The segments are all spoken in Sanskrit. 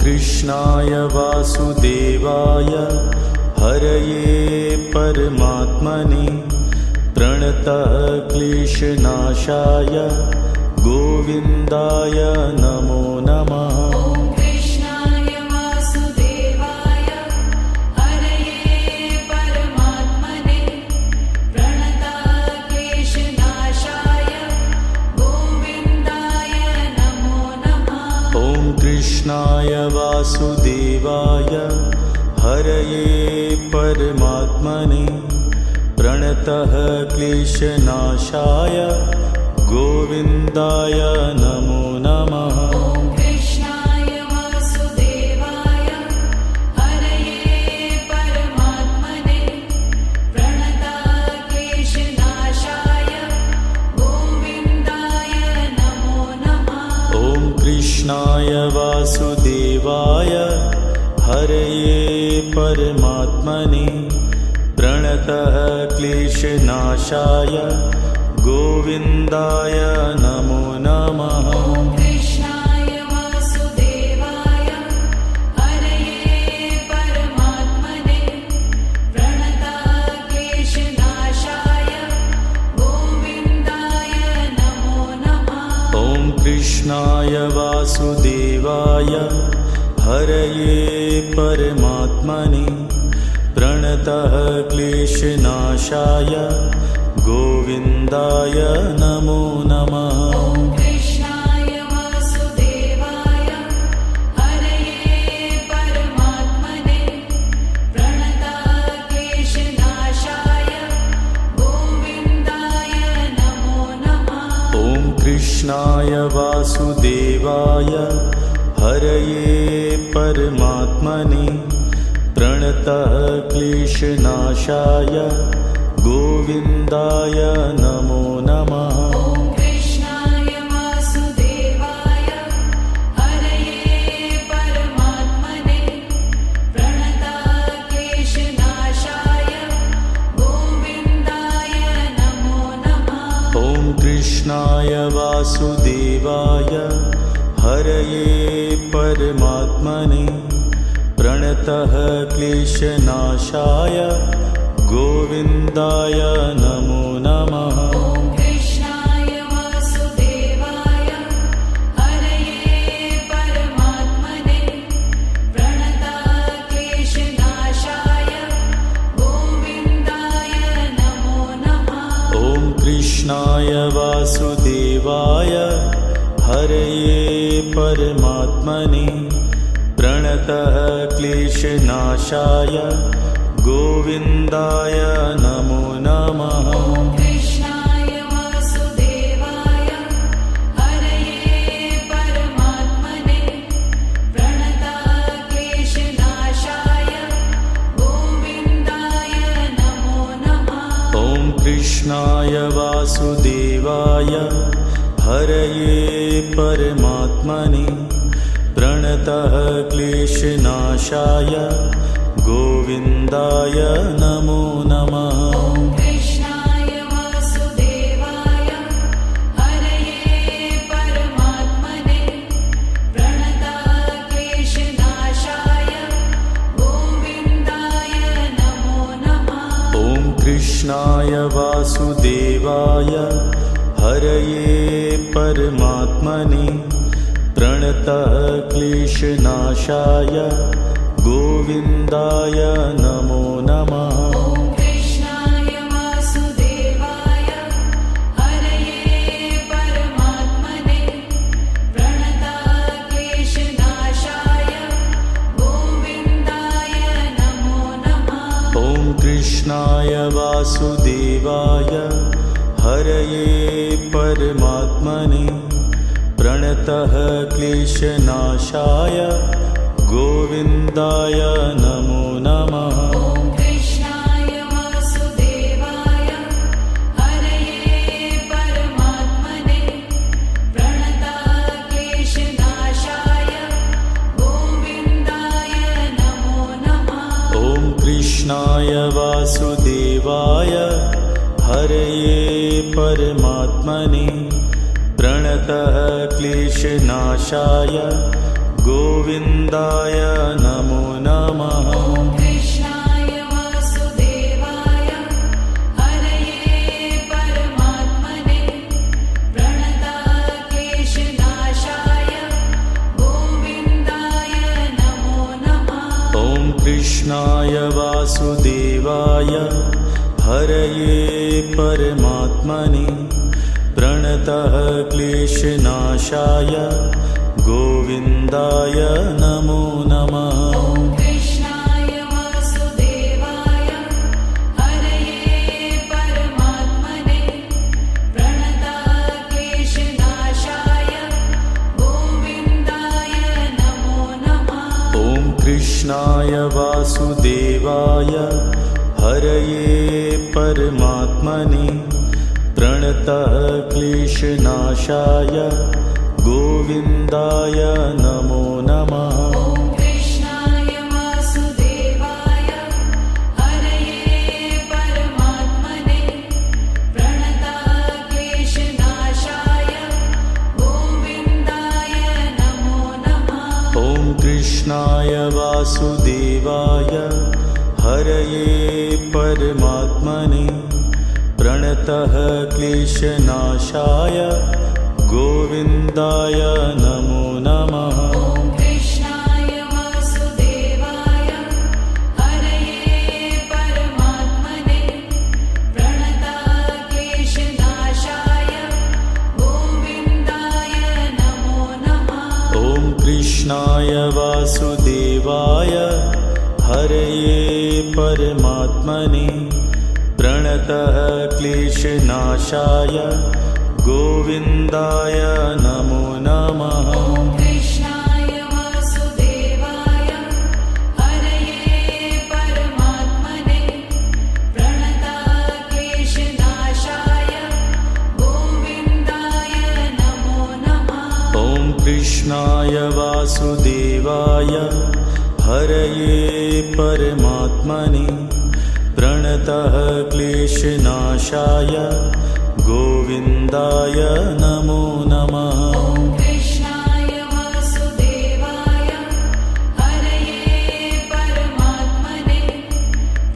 कृष्णाय वासुदेवाय हरये परमात्मने प्रणतः क्लेशनाशाय गोविन्दाय नमो नमः। कृष्णाय वासुदेवाय हरये परमात्मने प्रणतः क्लेशनाशाय गोविन्दाय नमो नमः। कृष्णाय वासुदेवाय हरये परमात्मने प्रणतः क्लेशनाशाय गोविन्दाय नमो नमः। कृष्णाय वासुदेवाय हरये परमात्मने प्रणतः क्लेशनाशाय गोविन्दाय नमो नमः। कृष्णाय वासुदेवाय हरये परमात्मने प्रणतः क्लेशनाशाय गोविन्दाय नमो नमः। कृष्णाय वासुदेवाय हरये परमात्मने प्रणतः क्लेशनाशाय गोविन्दाय नमो नमः। कृष्णाय वासुदेवाय हरये परमात्मने प्रणतः क्लेशनाशाय गोविन्दाय नमो नमः। कृष्णाय वासुदेवाय हरये परमात्मने प्रणतः क्लेशनाशाय गोविन्दाय नमो नमः। कृष्णाय वासुदेवाय हरये परमात्मने प्रणतः क्लेशनाशाय गोविन्दाय नमो नमः। कृष्णाय वासुदेवाय हरये परमात्मने प्रणतः क्लेशनाशाय गोविन्दाय नमो नमः। कृष्णाय वासुदेवाय हरये परमात्मने प्रणतः क्लेशनाशाय गोविन्दाय नमो नमः। कृष्णाय वासुदेवाय हरये परमात्मने प्रणतः क्लेशनाशाय गोविन्दाय नमो नमः। कृष्णाय वासुदेवाय हरये परमात्मने प्रणतः क्लेशनाशाय गोविन्दाय नमो नमः। कृष्णाय वासुदेवाय हरये परमात्मने प्रणतः क्लेशनाशाय गोविन्दाय नमो नमः। कृष्णाय वासुदेवाय हरये परमात्मने प्रणतः क्लेशनाशाय गोविन्दाय नमो नमः। कृष्णाय वासुदेवाय हरये परमात्मने प्रणतः क्लेशनाशाय गोविन्दाय नमो नमः। कृष्णाय वासुदेवाय हरये परमात्मने प्रणतः क्लेशनाशाय गोविन्दाय नमो नमः। कृष्णाय वासुदेवाय हरये परमात्मने प्रणतः क्लेशनाशाय गोविन्दाय नमो नमः। कृष्णाय वासुदेवाय हरये परमात्मने प्रणतः क्लेशनाशाय गोविन्दाय नमो नमः। कृष्णाय वासुदेवाय हरये परमात्मने प्रणतः क्लेशनाशाय गोविन्दाय नमो नमः। ॐ कृष्णाय वासुदेवाय हरये परमात्मने प्रणतक्लेशनाशाय गोविन्दाय नमो नमः। ॐ कृष्णाय वासुदेवाय हरये परमात्मने प्रणतः क्लेशनाशाय गोविन्दाय नमो नमः। ॐ कृष्णाय वासुदेवाय हरये परमात्मने प्रणतक्लेशनाशाय गोविन्दाय नमो नमः। ॐ कृष्णाय वासुदेवाय हरये परमात्मने प्रणतः क्लेशनाशाय गोविन्दाय नमो नमः। ॐ कृष्णाय वासुदेवाय हरये परमात्मने प्रणतक्लेशनाशाय गोविन्दाय नमो नमः। ॐ कृष्णाय वासुदेवाय हरये परमात्मने प्रणतः क्लेशनाशाय गोविन्दाय नमो नमः। ॐ कृष्णाय वासुदेवाय हरये परमात्मने प्रणतक्लेशनाशाय गोविन्दाय नमो नमः। ॐ कृष्णाय वासुदेवाय हरये परमात्मने प्रणतः क्लेशनाशाय गोविन्दाय नमो नमः। ॐ कृष्णाय वासुदेवाय हरये परमात्मने प्रणतक्लेशनाशाय गोविन्दाय नमो नमः। ॐ कृष्णाय वासुदेवाय हरये परमात्मने प्रणतः क्लेशनाशाय गोविन्दाय नमो नमः। ॐ कृष्णाय वासुदेवाय हरये परमात्मने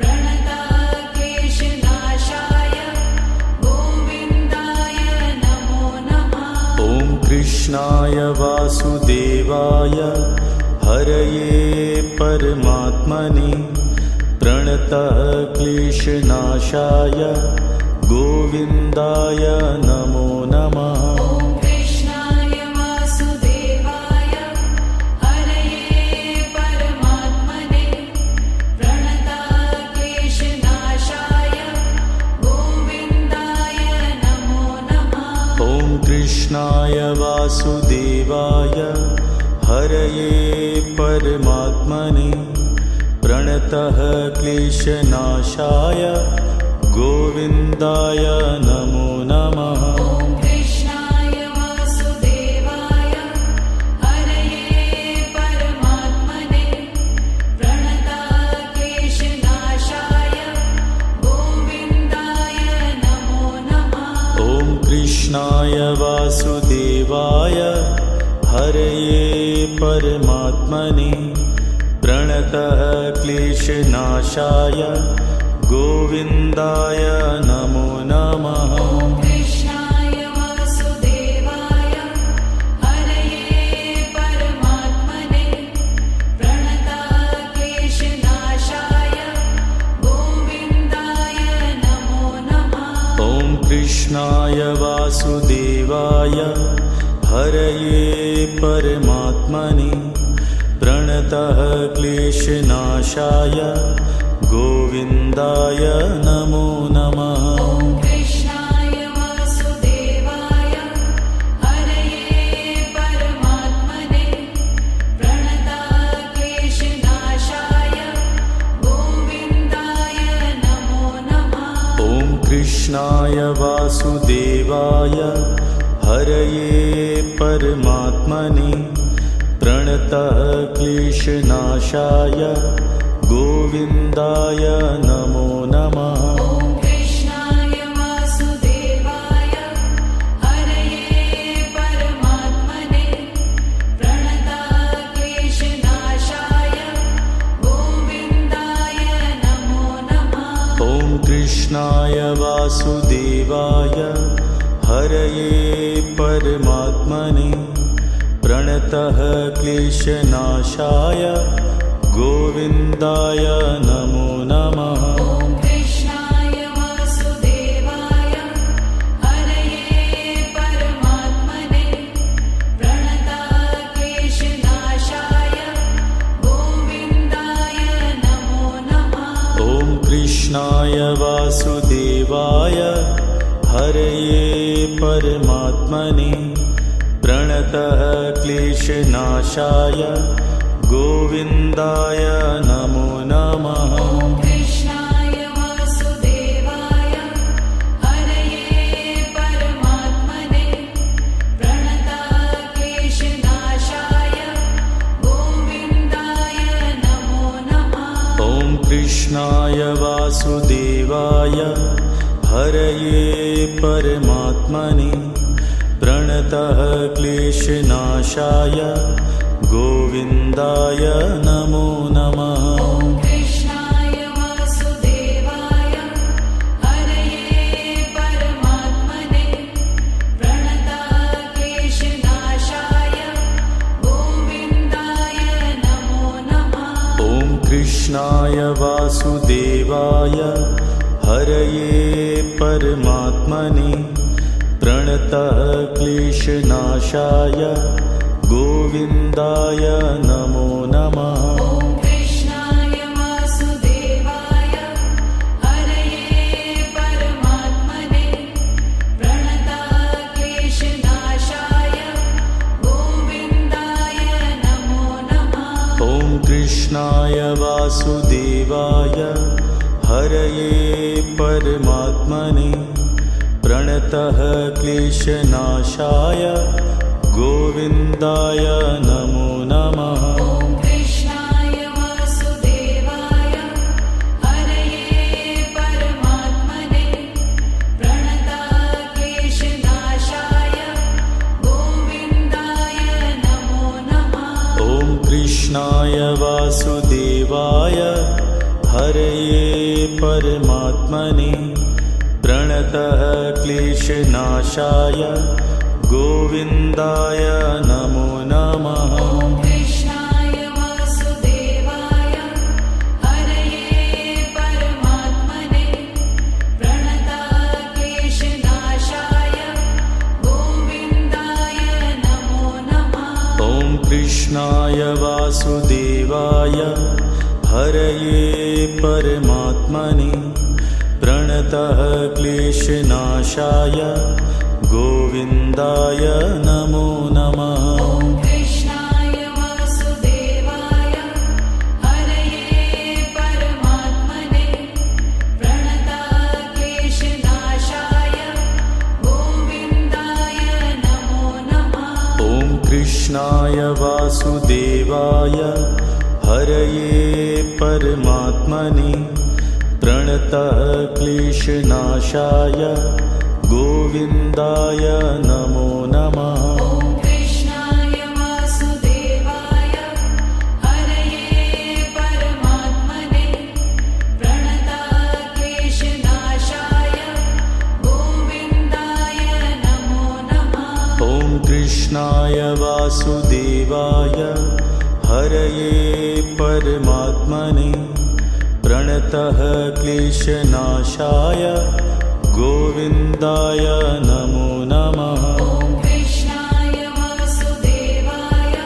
प्रणतक्लेशनाशाय गोविन्दाय नमो नमः। ॐ कृष्णाय वासुदेवाय हरये परमात्मने प्रणतः क्लेशनाशाय गोविन्दाय नमो नमः। ॐ कृष्णाय वासुदेवाय हरये परमात्मने प्रणतक्लेशनाशाय गोविन्दाय नमो नमः। ॐ कृष्णाय वासुदेवाय हरये परमात्मने प्रणतः क्लेशनाशाय गोविन्दाय नमो नमः। ॐ कृष्णाय वासुदेवाय हरये परमात्मने प्रणतक्लेशनाशाय गोविन्दाय नमो नमः। ॐ कृष्णाय वासुदेवाय हरये परमात्मने प्रणतः क्लेशनाशाय गोविन्दाय नमो नमः। ॐ कृष्णाय वासुदेवाय हरये परमात्मने प्रणतक्लेशनाशाय गोविन्दाय नमो नमः। ॐ कृष्णाय वासुदेवाय हरये परमात्मने प्रणतः क्लेशनाशाय गोविन्दाय नमो नमः। ॐ कृष्णाय वासुदेवाय हरये परमात्मने प्रणतक्लेशनाशाय गोविन्दाय नमो नमः। ॐ कृष्णाय वासुदेवाय हरये परमात्मने प्रणतः क्लेशनाशाय गोविन्दाय नमो नमः। ॐ कृष्णाय वासुदेवाय हरये परमात्मने प्रणतक्लेशनाशाय कृष्णाय वासुदेवाय हरये परमात्मने प्रणतः क्लेशनाशाय गोविन्दाय नमो नमः। ॐ कृष्णाय वासुदेवाय हरये परमात्मने प्रणतः क्लेशनाशाय गोविन्दाय नमो नमः। ॐ कृष्णाय वासुदेवाय हरये परमात्मने प्रणतः क्लेशनाशाय गोविन्दाय नमो नमः। ॐ कृष्णाय वासुदेवाय हरये परमात्मने प्रणतः क्लेशनाशाय गोविन्दाय नमो नमः। ॐ कृष्णाय वासुदेवाय हरये परमात्मने प्रणतः क्लेशनाशाय गोविन्दाय नमो नमः। ॐ कृष्णाय वासुदेवाय हरये परमात्मने प्रणतः क्लेशनाशाय गोविन्दाय नमो नमः। ॐ कृष्णाय वासुदेवाय हरये परमात्मने प्रणतः क्लेशनाशाय गोविन्दाय नमो नमः। ॐ कृष्णाय वासुदेवाय हरये परमात्मने प्रणतः क्लेशनाशाय गोविन्दाय नमो नमः। ॐ कृष्णाय वासुदेवाय हरये परमात्मने प्रणतः क्लेशनाशाय गोविन्दाय नमो नमः। ॐ कृष्णाय वासुदेवाय हरये परमात्मने प्रणतः क्लेशनाशाय गोविन्दाय नमो नमः। ॐ कृष्णाय वासुदेवाय हरये परमात्मने प्रणतः क्लेशनाशाय गोविन्दाय नमो नमः। ॐ कृष्णाय वासुदेवाय हरये परमात्मने प्रणतः क्लेशनाशाय गोविन्दाय नमो नमः। ॐ कृष्णाय वासुदेवाय हरये परमात्मने प्रणतः क्लेशनाशाय गोविन्दाय नमो नमः। ॐ कृष्णाय वासुदेवाय हरये परमात्मने प्रणतः क्लेशनाशाय गोविन्दाय नमो नमः। ॐ कृष्णाय वासुदेवाय हरये परमात्मने प्रणतः क्लेशनाशाय गोविन्दाय नमो नमः। ॐ कृष्णाय वासुदेवाय हरये परमात्मने प्रणतः क्लेशनाशाय गोविन्दाय नमो नमः। ॐ कृष्णाय वासुदेवाय हरये परमात्मने प्रणतः क्लेशनाशाय गोविन्दाय नमो नमः। ॐ कृष्णाय वासुदेवाय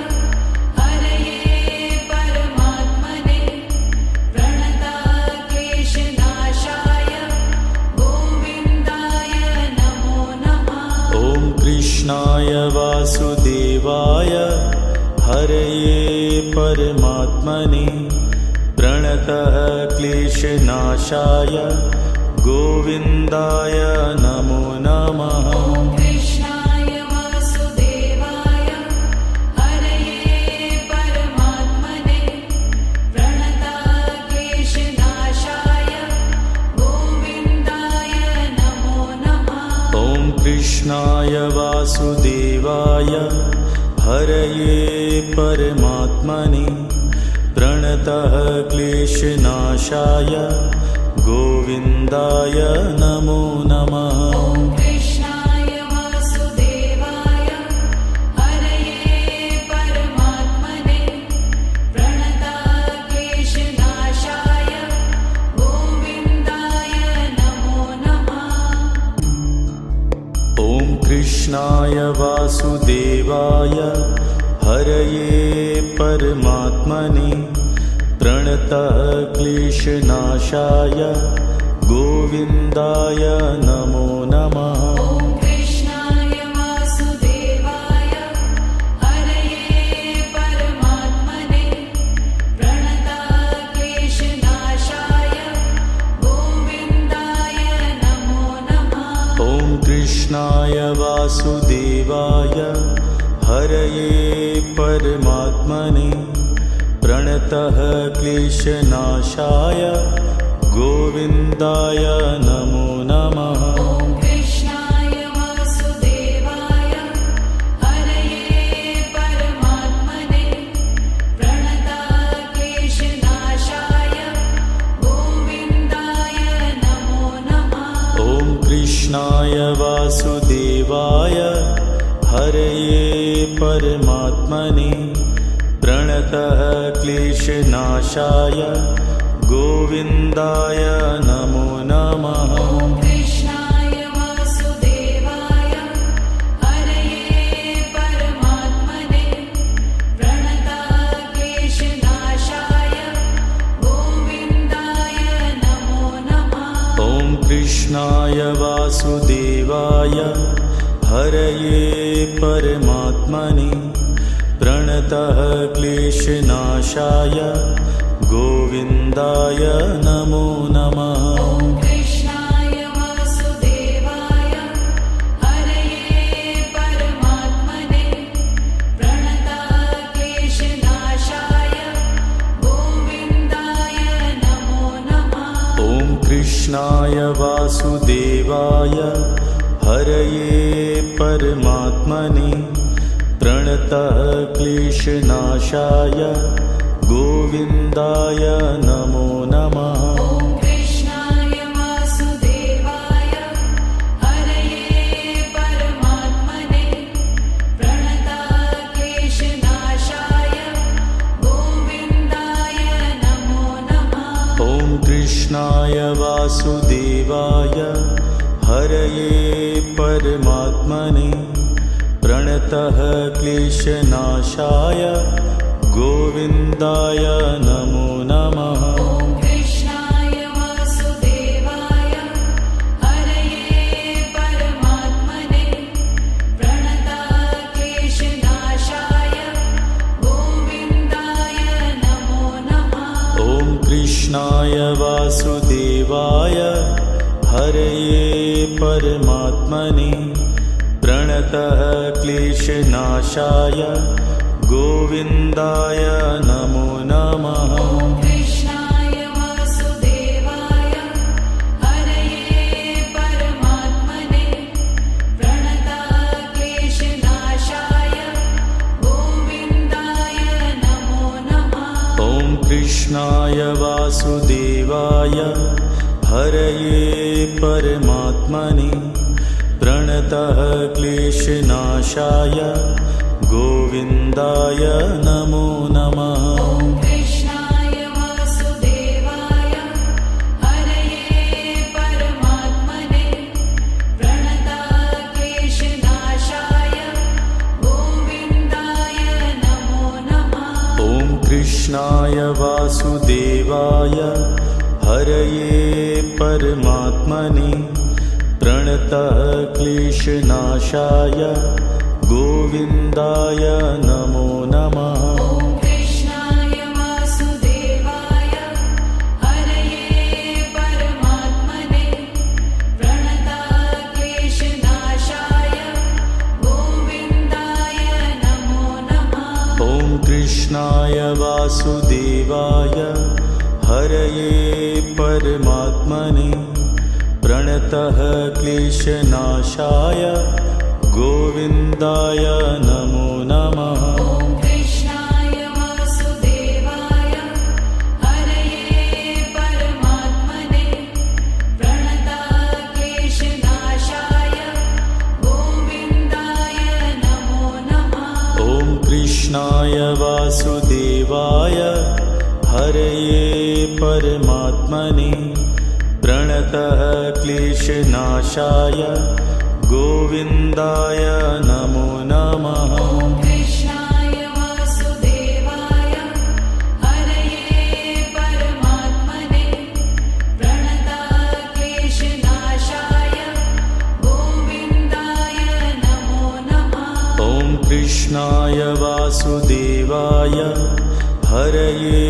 हरये परमात्मने प्रणतः क्लेशनाशाय गोविन्दाय नमो नमः। ॐ कृष्णाय वासुदेवाय हरये परमात्मने प्रणतः क्लेशनाशाय गोविन्दाय नमो नमः। ॐ कृष्णाय वासुदेवाय हरये परमात्मने प्रणतः क्लेशनाशाय गोविन्दाय नमो नमः। ॐ कृष्णाय वासुदेवाय हरये परमात्मने प्रणतः क्लेशनाशाय गोविन्दाय नमो नमः। ॐ कृष्णाय वासुदेवाय हरये परमात्मने प्रणतक्लेशनाशाय गोविन्दाय नमो नमः। ॐ कृष्णाय वासुदेवाय हरये परमात्मने प्रणतक्लेशनाशाय गोविन्दाय नमो नमः। ॐ कृष्णाय वासुदेवाय हरये परमात्मने प्रणतक्लेशनाशाय गोविन्दाय नमो नमः। ॐ कृष्णाय वासुदेवाय हरये परमात्मने प्रणतः क्लेशनाशाय गोविन्दाय नमो नमः। ॐ कृष्णाय वासुदेवाय हरये परमात्मने प्रणतक्लेशनाशाय गोविन्दाय नमो नमः। ॐ कृष्णाय वासुदेवाय हरये परमात्मने प्रणतः क्लेशनाशाय गोविन्दाय नमो नमः। ॐ कृष्णाय वासुदेवाय हरये परमात्मने प्रणतक्लेशनाशाय गोविन्दाय नमो नमः। ॐ कृष्णाय वासुदेवाय हरये परमात्मने प्रणतः क्लेशनाशाय गोविन्दाय नमो नमः। ॐ कृष्णाय वासुदेवाय हरये परमात्मने प्रणतक्लेशनाशाय गोविन्दाय नमो नमः। ॐ कृष्णाय वासुदेवाय हरये परमात्मने प्रणतः क्लेशनाशाय गोविन्दाय नमो नमः। ॐ कृष्णाय वासुदेवाय हरये परमात्मने प्रणतक्लेशनाशाय गोविन्दाय नमो नमः। ॐ कृष्णाय वासुदेवाय हरये परमात्मने प्रणतः क्लेशनाशाय गोविन्दाय नमो नमः। ॐ कृष्णाय वासुदेवाय हरये परमात्मने प्रणतक्लेशनाशाय गोविन्दाय नमो नमः। ॐ कृष्णाय वासुदेवाय हरये परमात्मने प्रणतः क्लेशनाशाय गोविन्दाय नमो नमः। ॐ कृष्णाय वासुदेवाय हरये परमात्मने प्रणतक्लेशनाशाय गोविन्दाय नमो नमः। ॐ कृष्णाय वासुदेवाय हरये परमात्मने प्रणतः क्लेशनाशाय गोविन्दाय नमो नमः। ॐ कृष्णाय वासुदेवाय हरये परमात्मने प्रणतक्लेशनाशाय गोविन्दाय नमो नमः। ॐ कृष्णाय वासुदेवाय हरये परमात्मने प्रणतः क्लेशनाशाय गोविन्दाय नमो नमः। ॐ कृष्णाय वासुदेवाय हरये परमात्मने प्रणतक्लेशनाशाय गोविन्दाय नमो नमः। ॐ कृष्णाय वासुदेवाय हरये परमात्मने प्रणतः क्लेशनाशाय गोविन्दाय नमो नमः। ॐ कृष्णाय वासुदेवाय हरये परमात्मने कृष्णाय वासुदेवाय हरये परमात्मने प्रणतः क्लेशनाशाय गोविन्दाय नमो नमः। ॐ कृष्णाय वासुदेवाय हरये परमात्मने प्रणतः क्लेशनाशाय गोविन्दाय नमो नमः। ॐ कृष्णाय वासुदेवाय हरये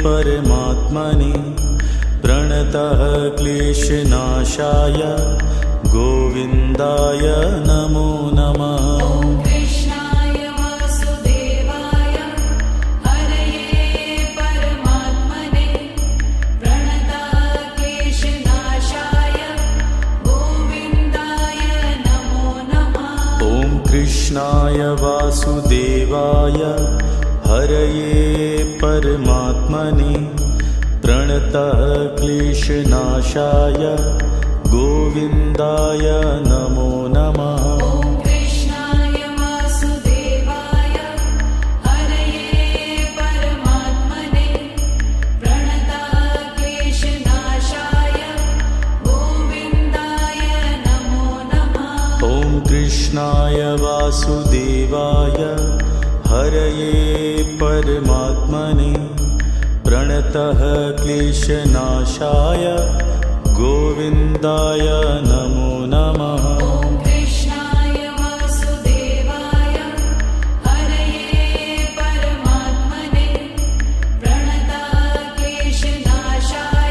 परमात्मने प्रणतः क्लेशनाशाय गोविन्दाय नमो नमः। ॐ कृष्णाय वासुदेवाय हरये परमात्मने प्रणतः क्लेशनाशाय गोविन्दाय नमो नमः। ॐ कृष्णाय वासुदेवाय हरये परमात्मने प्रणतः क्लेशनाशाय गोविन्दाय नमो नमः। ॐ कृष्णाय वासुदेवाय हरये परमात्मने प्रणतः क्लेशनाशाय गोविन्दाय नमो नमः। ॐ कृष्णाय वासुदेवाय हरये परमात्मने प्रणतः क्लेशनाशाय गोविन्दाय नमो नमः। ॐ कृष्णाय वासुदेवाय हरये परमात्मने प्रणतः क्लेशनाशाय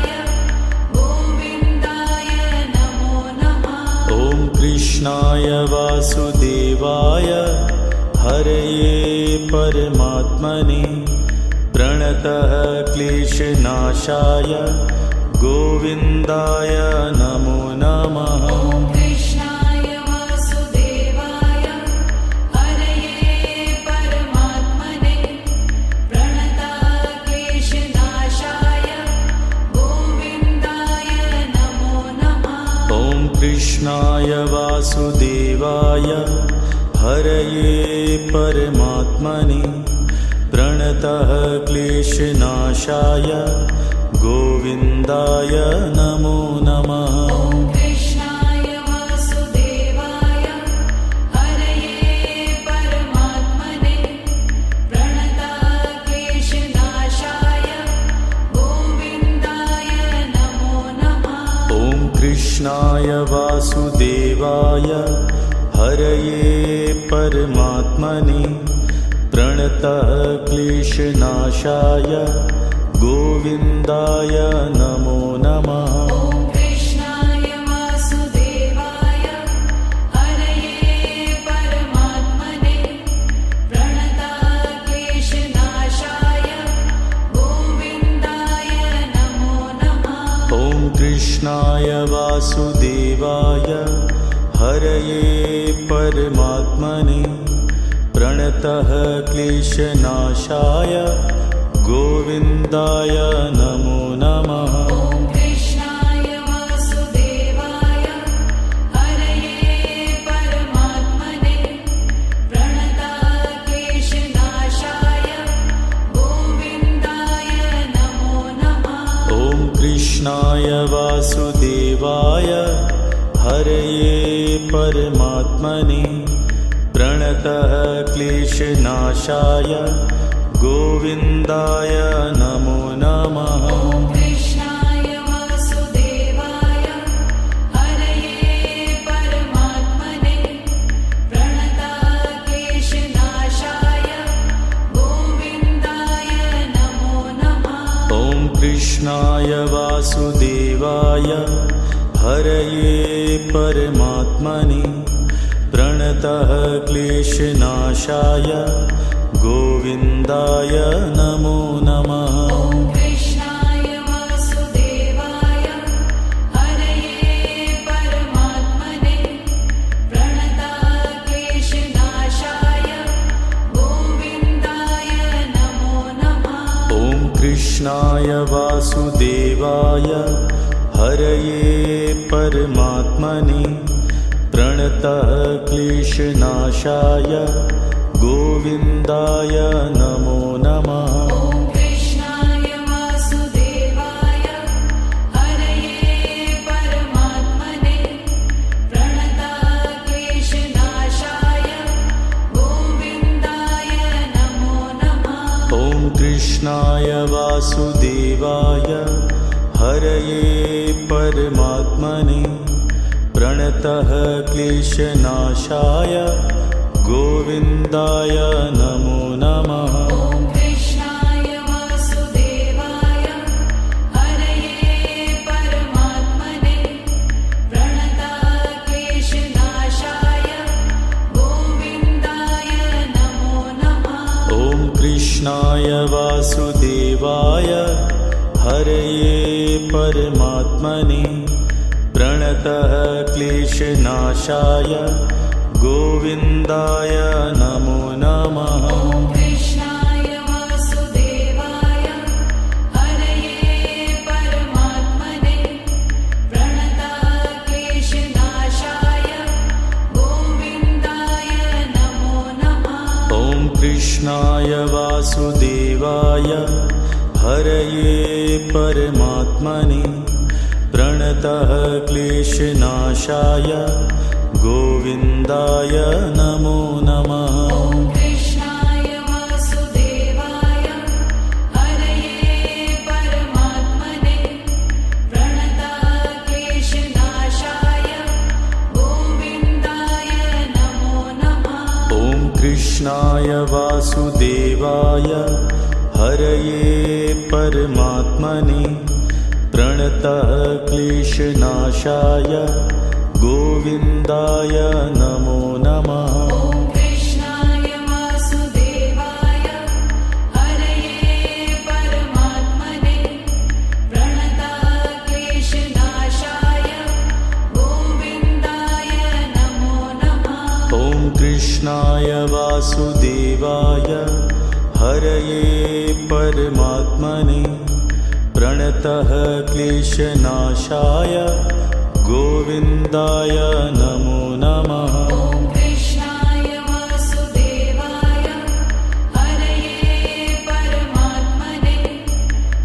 गोविन्दाय नमो नमः। ॐ कृष्णाय वासुदेवाय हरये परमात्मने प्रणतः क्लेशनाशाय गोविन्दाय नमो नमः। ॐ कृष्णाय वासुदेवाय हरये परमात्मने प्रणतः क्लेशनाशाय गोविन्दाय नमो नमः। ॐ कृष्णाय वासुदेवाय हरये परमात्मने प्रणतः क्लेशनाशाय गोविन्दाय नमो नमः। ॐ कृष्णाय वासुदेवाय हरये परमात्मने प्रणतः क्लेशनाशाय गोविन्दाय नमो नमः। ॐ कृष्णाय वासुदेवाय हरये परमात्मने प्रणतः क्लेशनाशाय गोविन्दाय नमो नमः। ॐ कृष्णाय वासुदेवाय हरये परमात्मने प्रणतः क्लेशनाशाय गोविन्दाय नमो नमः। ॐ कृष्णाय वासुदेवाय हरये परमात्मने प्रणतः क्लेशनाशाय गोविन्दाय नमो नमः। ॐ कृष्णाय वासुदेवाय हरये परमात्मने प्रणतः क्लेशनाशाय गोविन्दाय नमो नमः। ॐ कृष्णाय वासुदेवाय हरये परमात्मने प्रणतः क्लेशनाशाय गोविन्दाय नमो नमः। ॐ कृष्णाय वासुदेवाय हरये परमात्मने प्रणतः क्लेशनाशाय गोविन्दाय नमो नमः। ॐ कृष्णाय वासुदेवाय हरये परमात्मने प्रणतः क्लेशनाशाय गोविन्दाय नमो नमः। ॐ कृष्णाय वासुदेवाय हरये परमात्मने प्रणतः क्लेशनाशाय गोविन्दाय नमो नमः। ॐ कृष्णाय वासुदेवाय हरये परमात्मने प्रणतः क्लेशनाशाय गोविन्दाय नमो नमः। ॐ कृष्णाय वासुदेवाय हरये परमात्मने प्रणतक्लेशनाशाय गोविन्दाय नमो नमः। ॐ कृष्णाय वासुदेवाय हरये परमात्मने प्रणतः क्लेशनाशाय गोविन्दाय नमो नमः। ॐ कृष्णाय वासुदेवाय हरये परमात्मने प्रणतक्लेशनाशाय गोविन्दाय नमो नमः। ॐ कृष्णाय वासुदेवाय हरये परमात्मने प्रणतः क्लेशनाशाय गोविन्दाय नमो नमः। ॐ कृष्णाय वासुदेवाय हरये परमात्मने प्रणतक्लेशनाशाय गोविन्दाय नमो नमः। ॐ कृष्णाय वासुदेवाय हरये परमात्मने प्रणतः क्लेशनाशाय गोविन्दाय नमो नमः। ॐ कृष्णाय वासुदेवाय हरये परमात्मने प्रणतक्लेशनाशाय गोविन्दाय नमो नमः। ॐ कृष्णाय वासुदेवाय हरये परमात्मने प्रणतः क्लेशनाशाय गोविन्दाय नमो नमः। ॐ कृष्णाय वासुदेवाय हरये परमात्मने प्रणतक्लेशनाशाय गोविन्दाय नमो नमः। ॐ कृष्णाय वासुदेवाय हरये परमात्मने प्रणतः क्लेशनाशाय गोविन्दाय नमो नमः। ॐ कृष्णाय वासुदेवाय हरये परमात्मने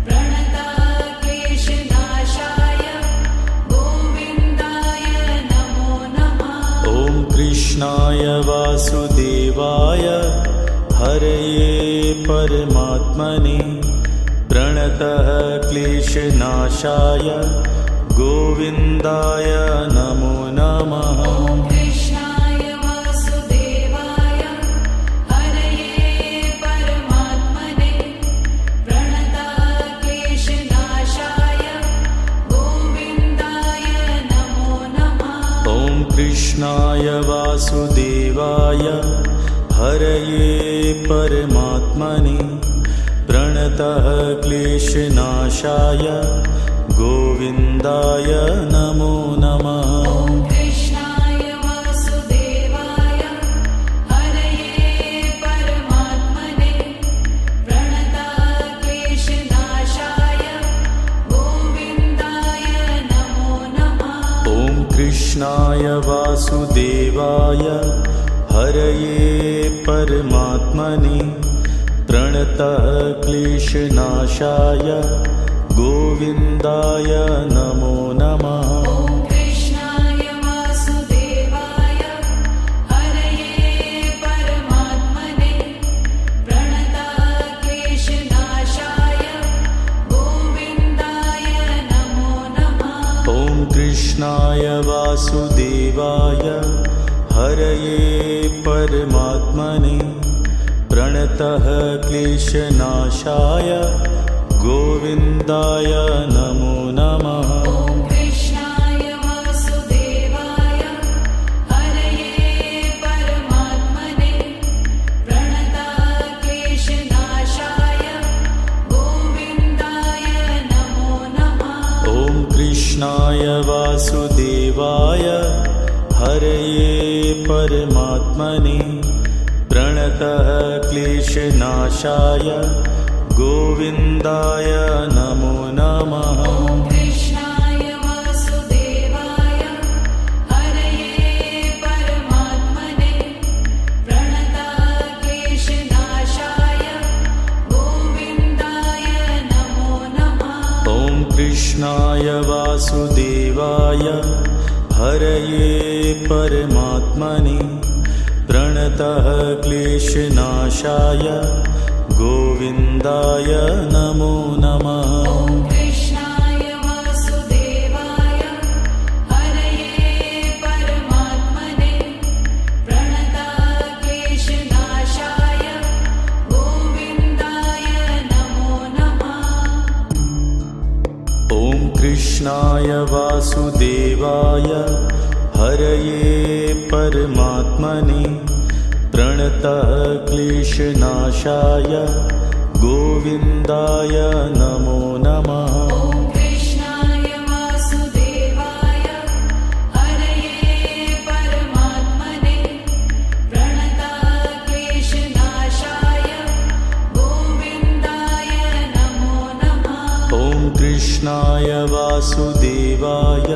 प्रणतक्लेशनाशाय गोविन्दाय नमो नमः। ॐ कृष्णाय वासुदेवाय हरये परमात्मने प्रणतः क्लेशनाशाय गोविन्दाय नमो नमः। ॐ कृष्णाय वासुदेवाय हरये परमात्मने प्रणतक्लेशनाशाय गोविन्दाय नमो नमः। ॐ कृष्णाय वासुदेवाय हरये परमात्मने प्रणतः क्लेशनाशाय गोविन्दाय नमो नमः। ॐ कृष्णाय वासुदेवाय हरये परमात्मने प्रणतक्लेशनाशाय गोविन्दाय नमो नमः। ॐ कृष्णाय वासुदेवाय हरये परमात्मने प्रणतः क्लेशनाशाय गोविन्दाय नमो नमः। ॐ कृष्णाय वासुदेवाय हरये परमात्मने प्रणतक्लेशनाशाय गोविन्दाय नमो नमः। ॐ कृष्णाय वासुदेवाय हरये परमात्मने प्रणतः क्लेशनाशाय गोविन्दाय नमो नमः। ॐ कृष्णाय वासुदेवाय हरये परमात्मने प्रणतक्लेशनाशाय गोविन्दाय नमो नमः। ॐ कृष्णाय वासुदेवाय हरये परमात्मने प्रणतः क्लेशनाशाय गोविन्दाय नमो नमः। ॐ कृष्णाय वासुदेवाय हरये परमात्मने प्रणतक्लेशनाशाय कृष्णाय वासुदेवाय हरये परमात्मने प्रणतः क्लेशनाशाय गोविन्दाय नमो नमः। ॐ कृष्णाय वासुदेवाय हरये परमात्मने प्रणतः क्लेशनाशाय गोविन्दाय नमो नमः। ॐ कृष्णाय वासुदेवाय हरये परमात्मने प्रणतः क्लेशनाशाय गोविन्दाय नमो नमः। ॐ कृष्णाय वासुदेवाय हरये परमात्मने प्रणतः क्लेशनाशाय गोविन्दाय नमो नमः। ॐ कृष्णाय वासुदेवाय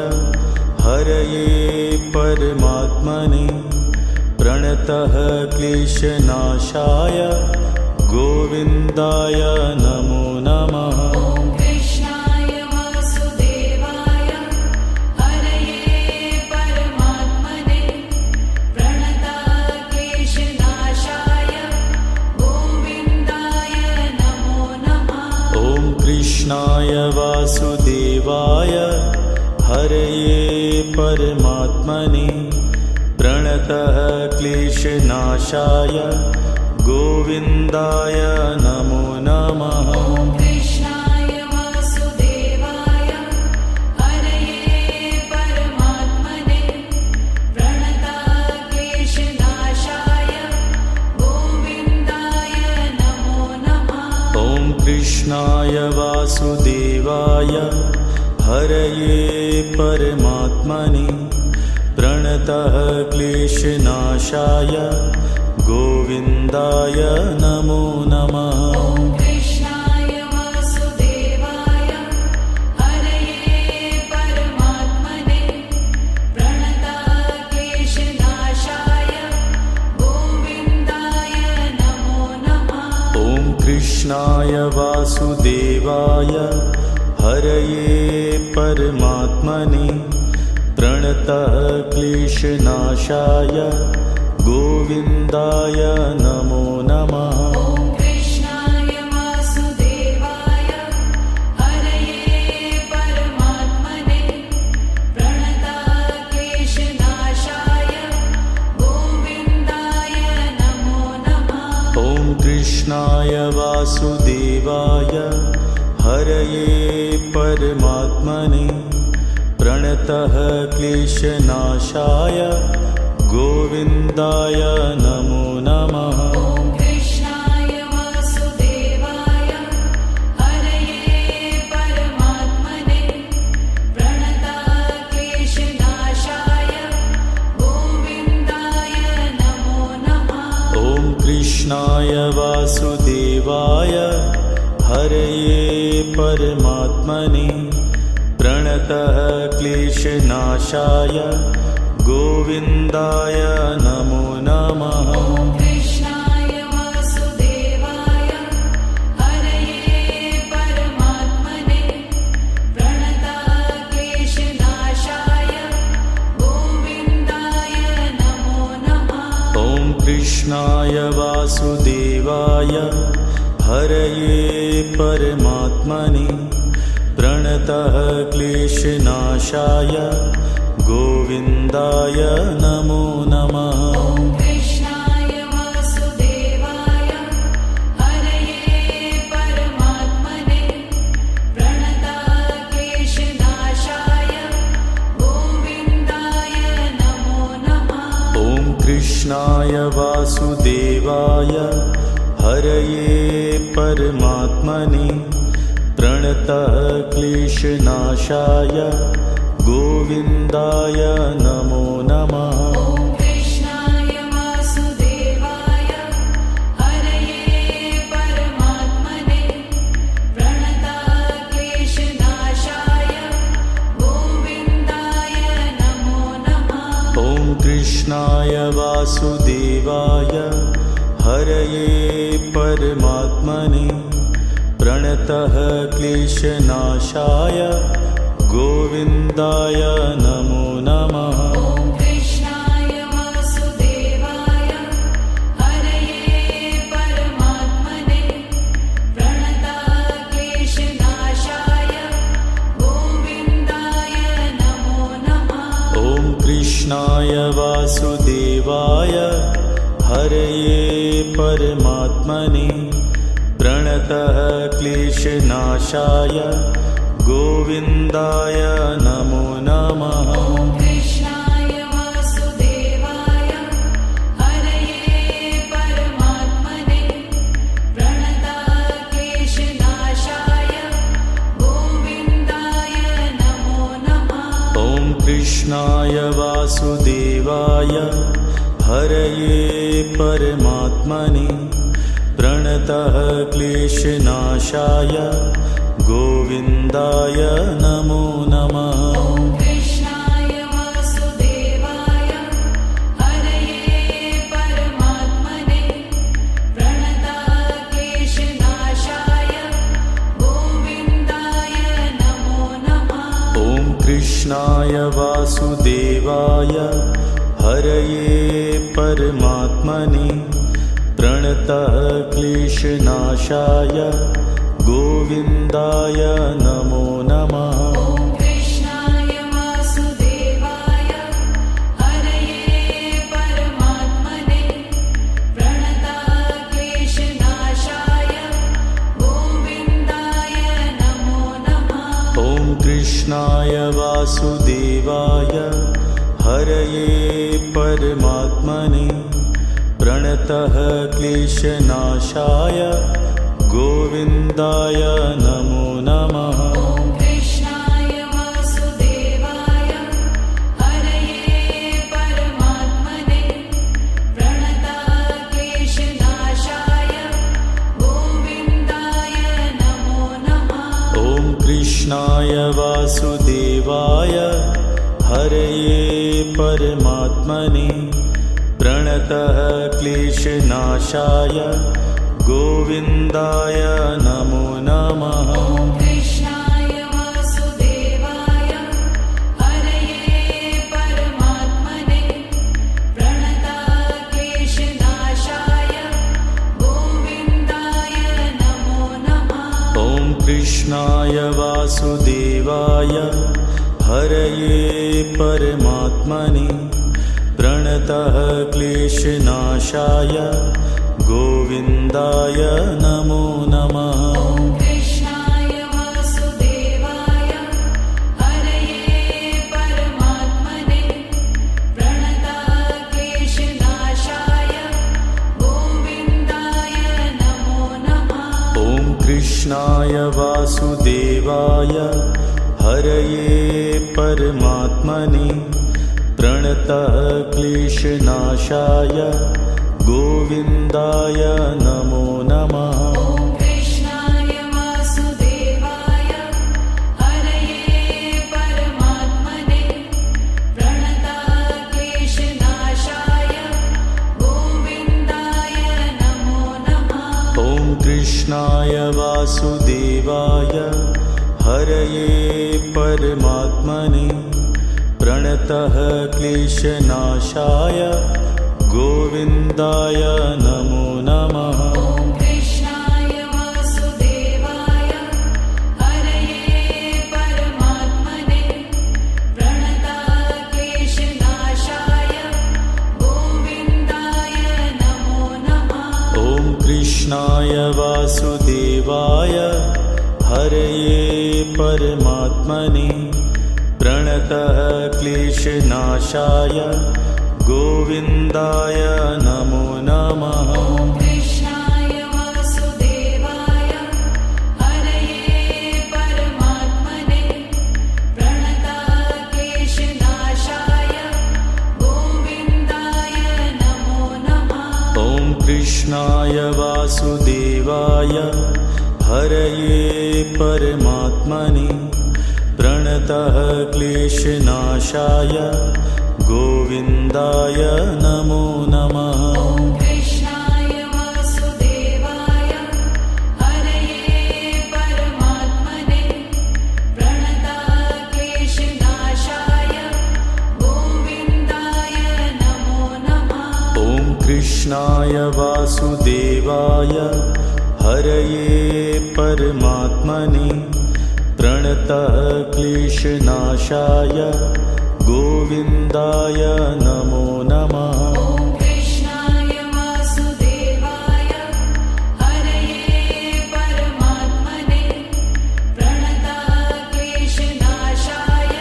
हरये परमात्मने प्रणतः क्लेशनाशाय गोविन्दाय नमो नमः। ॐ कृष्णाय वासुदेवाय हरये परमात्मने प्रणतः क्लेशनाशाय गोविन्दाय नमो नमः। ॐ कृष्णाय वासुदेवाय हरये परमात्मने प्रणतः क्लेशनाशाय गोविन्दाय नमो नमः। ॐ कृष्णाय वासुदेवाय हरये परमात्मने प्रणतः क्लेशनाशाय गोविन्दाय नमो नमः। ॐ कृष्णाय वासुदेवाय हरये परमात्मने प्रणतः क्लेशनाशाय गोविन्दाय नमो नमः। ॐ कृष्णाय वासुदेवाय हरये परमात्मने प्रणतः क्लेशनाशाय गोविन्दाय नमो नमः। ॐ कृष्णाय वासुदेवाय हरये परमात्मने प्रणतः क्लेशनाशाय गोविन्दाय नमो नमः। ॐ कृष्णाय वासुदेवाय हरये परमात्मने प्रणतः क्लेशनाशाय गोविन्दाय नमो नमः। ॐ कृष्णाय वासुदेवाय हरये परमात्मने प्रणतः क्लेशनाशाय गोविन्दाय नमो नमः। ॐ कृष्णाय वासुदेवाय हरये परमात्मने प्रणतः क्लेशनाशाय गोविन्दाय नमो नमः। ॐ कृष्णाय वासुदेवाय हरये परमात्मने प्रणतः क्लेशनाशाय गोविन्दाय नमो नमः। ॐ कृष्णाय वासुदेवाय हरये परमात्मने प्रणतः क्लेशनाशाय गोविन्दाय नमो नमः। ॐ कृष्णाय वासुदेवाय हरये परमात्मने प्रणतः क्लेशनाशाय गोविन्दाय नमो नमः। ॐ कृष्णाय वासुदेवाय हरये परमात्मने प्रणतः क्लेशनाशाय गोविन्दाय नमो नमः। ॐ कृष्णाय वासुदेवाय हरये परमात्मने प्रणतः क्लेशनाशाय गोविन्दाय नमो नमः। ॐ कृष्णाय वासुदेवाय हरये परमात्मने प्रणतः क्लेशनाशाय गोविन्दाय नमो नमः। ॐ कृष्णाय वासुदेवाय हरये परमात्मने प्रणतः क्लेशनाशाय गोविन्दाय नमो नमः। ॐ कृष्णाय वासुदेवाय हरये परमात्मने प्रणताः क्लेशनाशाय गोविन्दाय नमो नमः। ॐ कृष्णाय वासुदेवाय हरये परमात्मने प्रणतः क्लेशनाशाय गोविन्दाय नमो नमः। ॐ कृष्णाय वासुदेवाय हरये परमात्मने प्रणताः क्लेशनाशाय गोविन्दाय नमो नमः। ॐ कृष्णाय वासुदेवाय हरये परमात्मने प्रणतः क्लेशनाशाय गोविन्दाय नमो नमः। ॐ कृष्णाय वासुदेवाय हरये परमात्मने प्रणताः क्लेशनाशाय गोविन्दाय नमो नमः। ॐ कृष्णाय वासुदेवाय हरये परमात्मने प्रणतः क्लेशनाशाय गोविन्दाय नमो नमः। ॐ कृष्णाय वासुदेवाय हरये परमात्मने प्रणताः क्लेशनाशाय गोविन्दाय नमो नमः। ॐ कृष्णाय वासुदेवाय हरये परमात्मने प्रणतः क्लेशनाशाय गोविन्दाय नमो नमः। ॐ कृष्णाय वासुदेवाय हरये परमात्मने प्रणताः क्लेशनाशाय गोविन्दाय नमो नमः। ॐ कृष्णाय वासुदेवाय हरये परमात्मने प्रणतः क्लेशनाशाय गोविन्दाय नमो नमः। ॐ कृष्णाय वासुदेवाय हरये परमात्मने प्रणताः क्लेशनाशाय गोविन्दाय नमो नमः। ॐ कृष्णाय वासुदेवाय हरये परमात्मने प्रणतः क्लेशनाशाय गोविन्दाय नमो नमः। ॐ कृष्णाय वासुदेवाय हरये परमात्मने प्रणताः क्लेशनाशाय गोविन्दाय नमो नमः। ॐ कृष्णाय वासुदेवाय हरये परमात्मने प्रणतः क्लेशनाशाय गोविन्दाय नमो नमः। ॐ कृष्णाय वासुदेवाय हरये परमात्मने प्रणताः क्लेशनाशाय गोविन्दाय नमो नमः। ॐ कृष्णाय वासुदेवाय हरये परमात्मने प्रणतः क्लेशनाशाय गोविन्दाय नमो नमः। ॐ कृष्णाय वासुदेवाय हरये परमात्मने प्रणताः क्लेशनाशाय गोविन्दाय नमो नमः। ॐ कृष्णाय वासुदेवाय हरये परमात्मने प्रणतः क्लेशनाशाय गोविन्दाय नमो नमः। ॐ कृष्णाय वासुदेवाय हरये परमात्मने प्रणताः क्लेशनाशाय गोविन्दाय नमो नमः। ॐ कृष्णाय वासुदेवाय हरये परमात्मने प्रणतः क्लेशनाशाय गोविन्दाय नमो नमः। ॐ कृष्णाय वासुदेवाय हरये कृष्णाय वासुदेवाय हरये परमात्मने प्रणतः क्लेशनाशाय गोविन्दाय नमो नमः। ॐ कृष्णाय वासुदेवाय हरये परमात्मने प्रणतः क्लेशनाशाय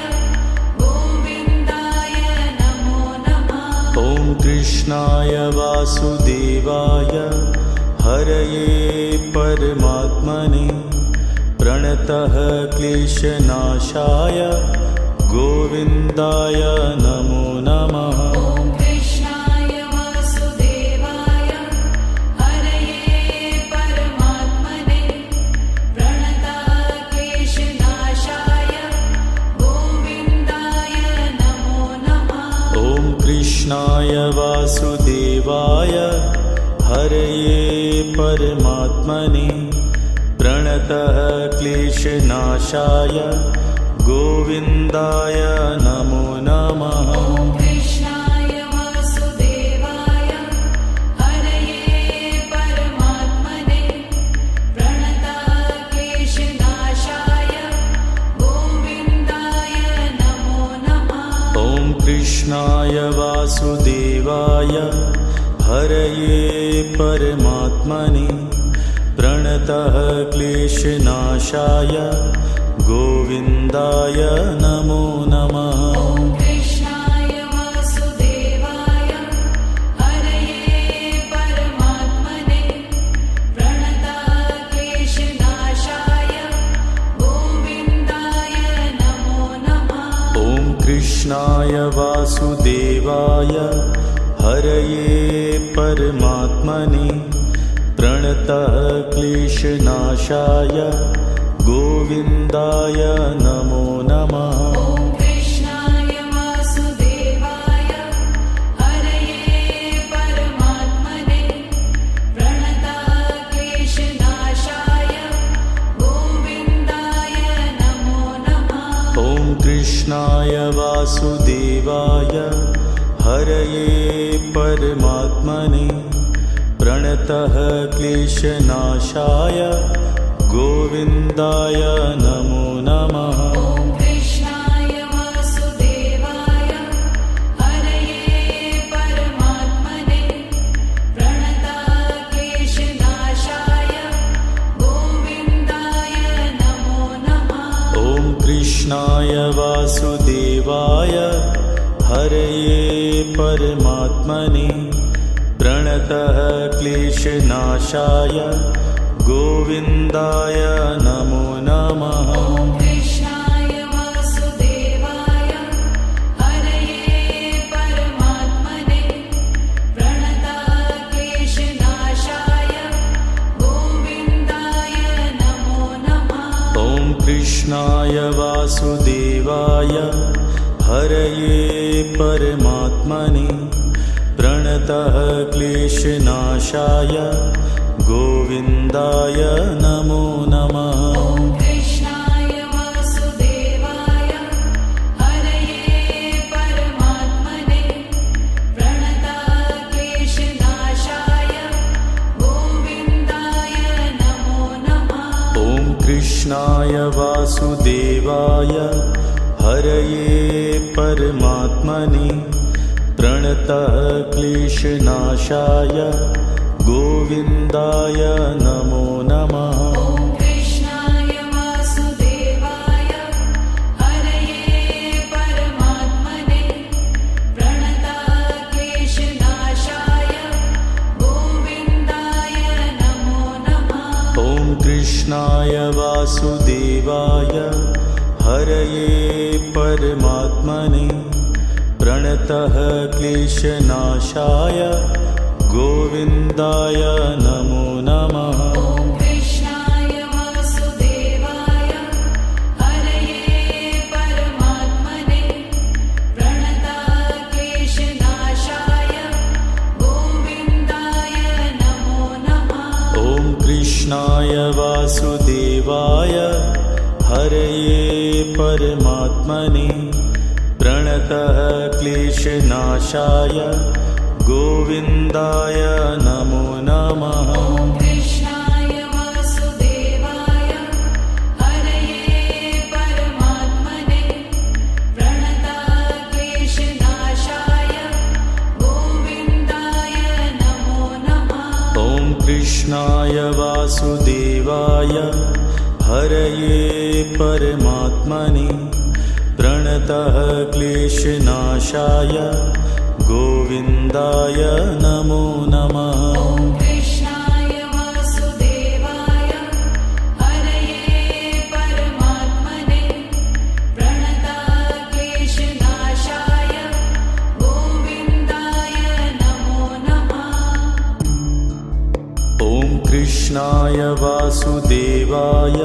गोविन्दाय नमो नमः। ॐ कृष्णाय वासुदेवाय हरये परमात्मने प्रणतः क्लेशनाशाय गोविन्दाय नमो नमः। ॐ कृष्णाय वासुदेवाय हरये परमात्मने प्रणतः क्लेशनाशाय गोविन्दाय नमो नमः। ॐ कृष्णाय वासुदेवाय हरये परमात्मने प्रणतः क्लेशनाशाय गोविन्दाय नमो नमः। ॐ कृष्णाय वासुदेवाय हरये परमात्मने प्रणतः क्लेशनाशाय गोविन्दाय नमो नमः। ॐ कृष्णाय वासुदेवाय हरये परमात्मने प्रणतः क्लेशनाशाय गोविन्दाय नमो नमः। ॐ कृष्णाय वासुदेवाय हरये परमात्मने प्रणतः क्लेशनाशाय गोविन्दाय नमो नमः। ॐ कृष्णाय वासुदेवाय हरये परमात्मने प्रणतः क्लेशनाशाय गोविन्दाय नमो नमः। ॐ कृष्णाय वासुदेवाय हरये परमात्मने प्रणतः क्लेशनाशाय गोविन्दाय नमो नमः। ॐ कृष्णाय वासुदेवाय हरये परमात्मने प्रणतः क्लेशनाशाय गोविन्दाय नमो नमः। ॐ कृष्णाय वासुदेवाय हरये परमात्मने प्रणतः क्लेशनाशाय गोविन्दाय नमो नमः। ॐ कृष्णाय वासुदेवाय हरये परमात्मने प्रणतः क्लेशनाशाय गोविन्दाय नमो नमः। ॐ कृष्णाय वासुदेवाय हरये परमात्मने प्रणतः क्लेशनाशाय गोविन्दाय नमो नमः। ॐ कृष्णाय वासुदेवाय हरये परमात्मने प्रणतः क्लेशनाशाय गोविन्दाय नमो नमः। ॐ कृष्णाय वासुदेवाय हरये परमात्मने प्रणतः क्लेशनाशाय गोविन्दाय नमो नमः। ॐ कृष्णाय वासुदेवाय हरये परमात्मने प्रणतः क्लेशनाशाय गोविन्दाय नमो नमः। ॐ कृष्णाय वासुदेवाय हरये परमात्मने प्रणतः क्लेशनाशाय गोविन्दाय नमो नमः। ॐ कृष्णाय वासुदेवाय हरये परमात्मने प्रणतः क्लेशनाशाय गोविन्दाय नमो नमः। ॐ कृष्णाय वासुदेवाय हरये परमात्मने प्रणतः क्लेशनाशाय गोविन्दाय नमो नमः। ॐ कृष्णाय वासुदेवाय हरये परमात्मने प्रणतः क्लेशनाशाय गोविन्दाय नमो नमः। ॐ कृष्णाय वासुदेवाय हरये परमात्मने प्रणतक्लेशनाशाय गोविन्दाय नमो नमः। ॐ कृष्णाय वासुदेवाय हरये परमात्मने प्रणतः क्लेशनाशाय गोविन्दाय नमो नमः। ॐ कृष्णाय वासुदेवाय हरये परमात्मने प्रणतक्लेशनाशाय गोविन्दाय नमो नमः। ॐ कृष्णाय वासुदेवाय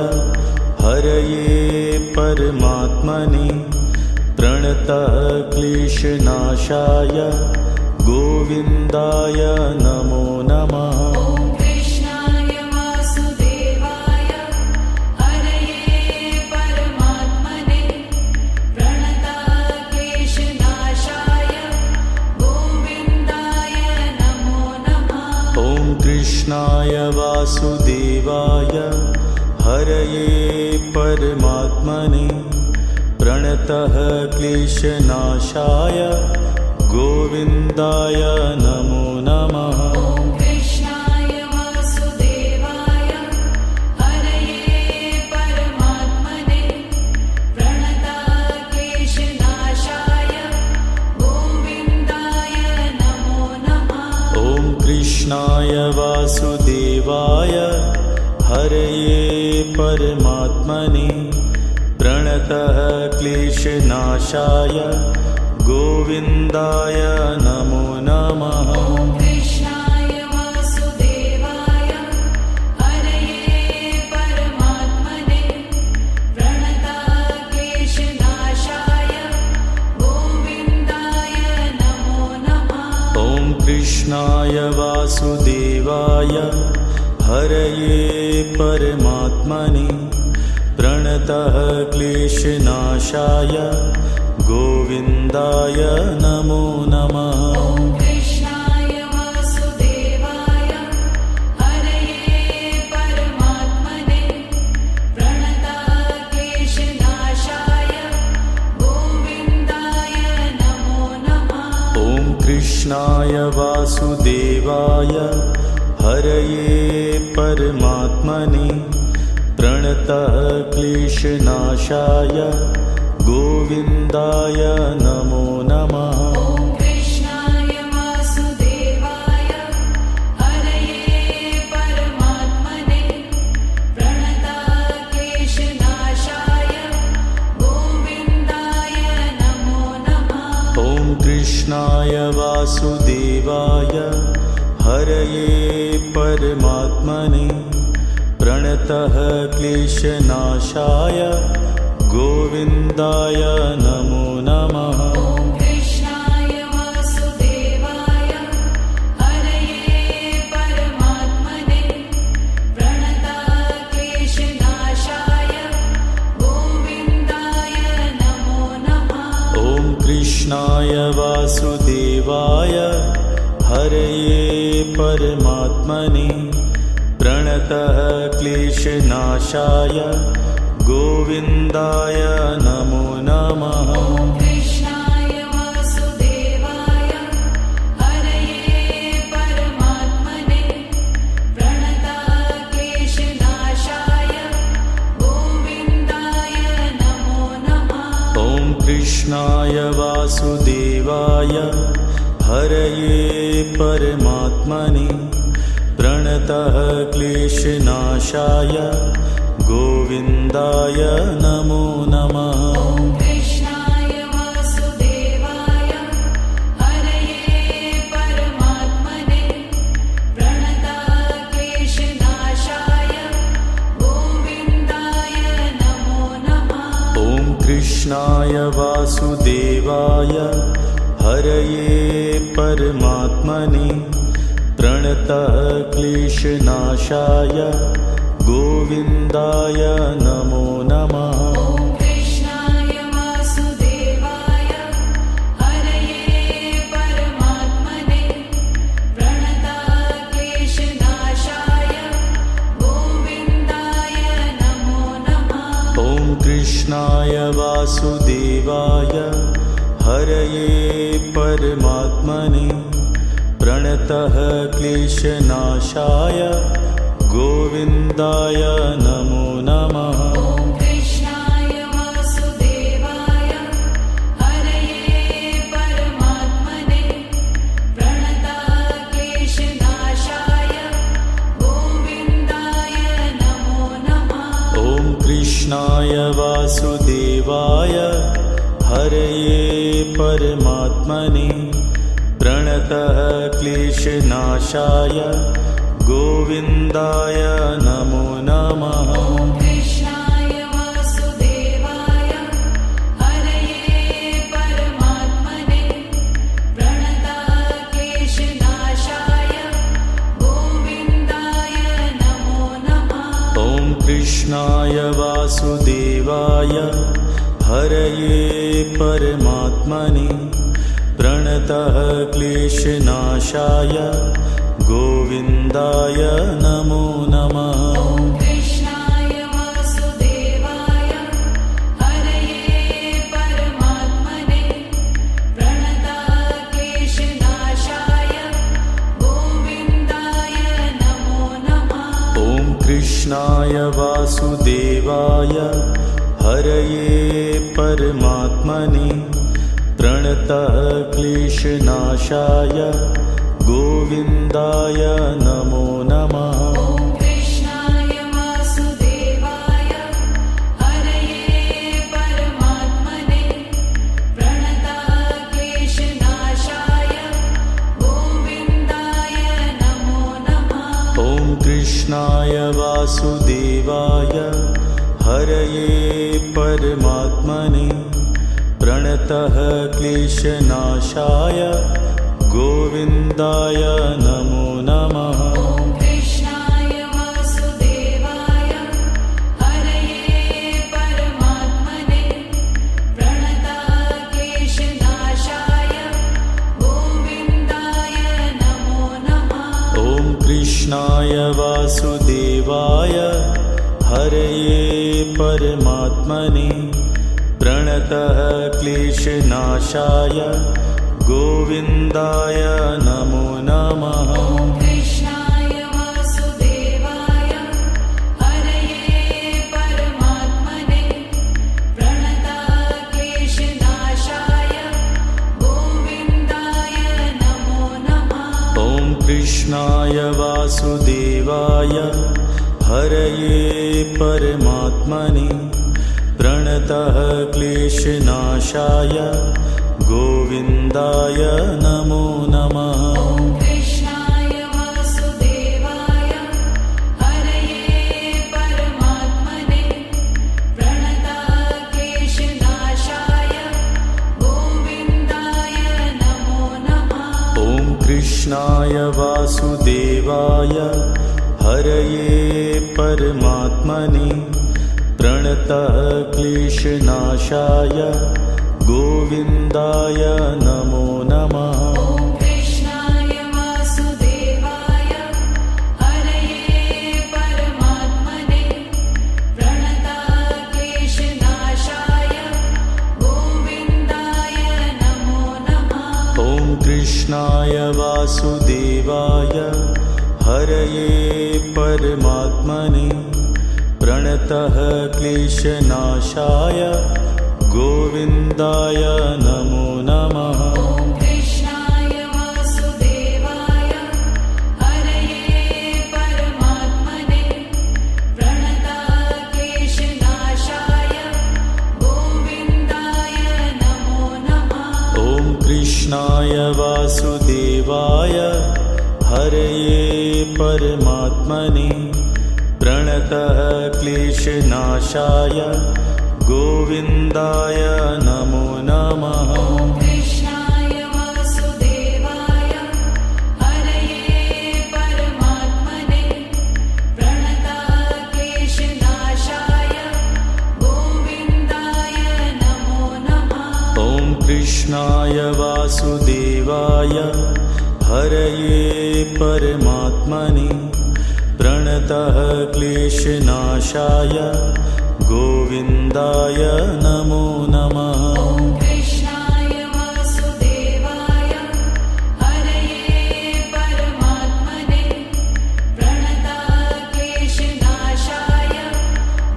हरये परमात्मने प्रणतः क्लेशनाशाय गोविन्दाय नमो नमः। ॐ कृष्णाय वासुदेवाय हरये परमात्मने प्रणतक्लेशनाशाय गोविन्दाय नमो नमः। ॐ कृष्णाय वासुदेवाय हरये परमात्मने प्रणतः क्लेशनाशाय गोविन्दाय नमो नमः। ॐ कृष्णाय वासुदेवाय हरये परमात्मने प्रणतक्लेशनाशाय गोविन्दाय नमो नमः। ॐ कृष्णाय वासुदेवाय हरये परमात्मने प्रणतः क्लेशनाशाय गोविन्दाय नमो नमः। ॐ कृष्णाय वासुदेवाय हरये परमात्मने प्रणतक्लेशनाशाय गोविन्दाय नमो नमः। ॐ कृष्णाय वासुदेवाय हरये परमात्मने प्रणतः क्लेशनाशाय गोविन्दाय नमो नमः। ॐ कृष्णाय वासुदेवाय हरये परमात्मने प्रणतक्लेशनाशाय गोविन्दाय नमो नमः। ॐ कृष्णाय वासुदेवाय हरये परमात्मने प्रणतः क्लेशनाशाय गोविन्दाय नमो नमः। ॐ कृष्णाय वासुदेवाय हरये परमात्मने प्रणतक्लेशनाशाय गोविन्दाय नमो नमः। ॐ कृष्णाय वासुदेवाय हरये परमात्मने प्रणतः क्लेशनाशाय गोविन्दाय नमो नमः। ॐ कृष्णाय वासुदेवाय हरये परमात्मने प्रणतक्लेशनाशाय गोविन्दाय नमो नमः। ॐ कृष्णाय वासुदेवाय हरये परमात्मने प्रणतः क्लेशनाशाय गोविन्दाय नमो नमः। ॐ कृष्णाय वासुदेवाय हरये परमात्मने प्रणतक्लेशनाशाय गोविन्दाय नमो नमः। ॐ कृष्णाय वासुदेवाय हरये परमात्मने प्रणतः क्लेशनाशाय गोविन्दाय नमो नमः। ॐ कृष्णाय वासुदेवाय हरये परमात्मने प्रणतक्लेशनाशाय गोविन्दाय नमो नमः। ॐ कृष्णाय वासुदेवाय हरये परमात्मने प्रणतः क्लेशनाशाय गोविन्दाय नमो नमः। ॐ कृष्णाय वासुदेवाय हरये परमात्मने कृष्णाय वासुदेवाय हरये परमात्मने प्रणतः क्लेशनाशाय गोविन्दाय नमो नमः। ॐ कृष्णाय वासुदेवाय हरये परमात्मने प्रणताः क्लेशनाशाय गोविन्दाय नमो नमः। ॐ कृष्णाय वासुदेवाय हरये परमात्मने प्रणतः क्लेशनाशाय गोविन्दाय नमो नमः। ॐ कृष्णाय वासुदेवाय हरये परमात्मने प्रणताः क्लेशनाशाय गोविन्दाय नमो नमः। ॐ कृष्णाय वासुदेवाय हरये परमात्मने प्रणतः क्लेशनाशाय गोविन्दाय नमो नमः। ॐ कृष्णाय वासुदेवाय हरये परमात्मने प्रणताः क्लेशनाशाय गोविन्दाय नमो नमः। ॐ कृष्णाय वासुदेवाय हरये परमात्मने प्रणतः क्लेशनाशाय गोविन्दाय नमो नमः। ॐ कृष्णाय वासुदेवाय हरये परमात्मने प्रणताः क्लेशनाशाय गोविन्दाय नमो नमः। ॐ कृष्णाय वासुदेवाय हरये परमात्मने प्रणतः क्लेशनाशाय गोविन्दाय नमो नमः। ॐ कृष्णाय वासुदेवाय हरये परमात्मने प्रणताः क्लेशनाशाय गोविन्दाय नमो नमः। ॐ कृष्णाय वासुदेवाय हरये परमात्मने प्रणतः क्लेशनाशाय गोविन्दाय नमो नमः। ॐ कृष्णाय वासुदेवाय हरये परमात्मने प्रणताः क्लेशनाशाय गोविन्दाय नमो नमः। ॐ कृष्णाय वासुदेवाय हरये परमात्मने प्रणतः क्लेशनाशाय गोविन्दाय नमो नमः। ॐ कृष्णाय वासुदेवाय हरये परमात्मने प्रणताः क्लेशनाशाय गोविन्दाय नमो नमः। ॐ कृष्णाय वासुदेवाय हरये परमात्मने प्रणतः क्लेशनाशाय गोविन्दाय नमो नमः। ॐ कृष्णाय वासुदेवाय हरये परमात्मने प्रणताः क्लेशनाशाय गोविन्दाय नमो नमः। ॐ कृष्णाय वासुदेवाय हरये परमात्मने प्रणतः क्लेशनाशाय गोविन्दाय नमो नमः। ॐ कृष्णाय वासुदेवाय हरये परमात्मने प्रणताः क्लेशनाशाय गोविन्दाय नमो नमः। ॐ कृष्णाय वासुदेवाय हरये परमात्मने प्रणतः क्लेशनाशाय गोविन्दाय नमो नमः। ॐ कृष्णाय वासुदेवाय हरये परमात्मने प्रणताः क्लेशनाशाय गोविन्दाय नमो नमः। ॐ कृष्णाय वासुदेवाय हरये परमात्मने प्रणतः क्लेशनाशाय गोविन्दाय नमो नमः। ॐ कृष्णाय वासुदेवाय हरये परमात्मने प्रणताक्लेशनाशाय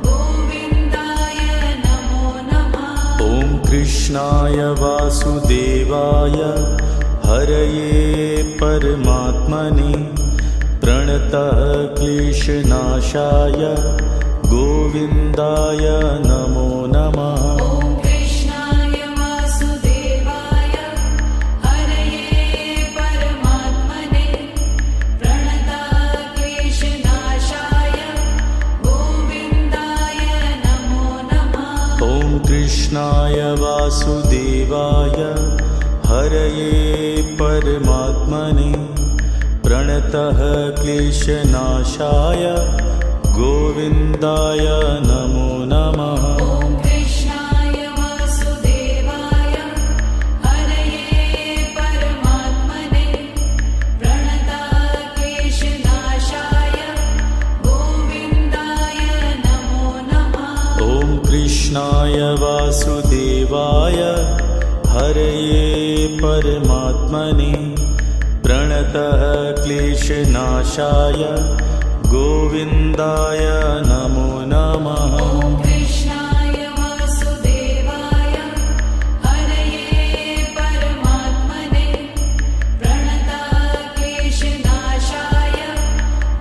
गोविन्दाय नमो नमः। ॐ कृष्णाय वासुदेवाय हरये परमात्मने प्रणतः क्लेशनाशाय गोविन्दाय नमो नमः। ॐ कृष्णाय वासुदेवाय हरये परमात्मने प्रणताक्लेशनाशाय गोविन्दाय नमो नमः। ॐ कृष्णाय वासुदेवाय हरये परमात्मने प्रणतः क्लेशनाशाय गोविन्दाय नमो नमः। ॐ कृष्णाय वासुदेवाय हरये परमात्मने प्रणताक्लेशनाशाय गोविन्दाय नमो नमः। ॐ कृष्णाय वासुदेवाय हरये परमात्मने प्रणतः क्लेशनाशाय गोविन्दाय नमो नमः। ॐ कृष्णाय वासुदेवाय हरये परमात्मने प्रणताक्लेशनाशाय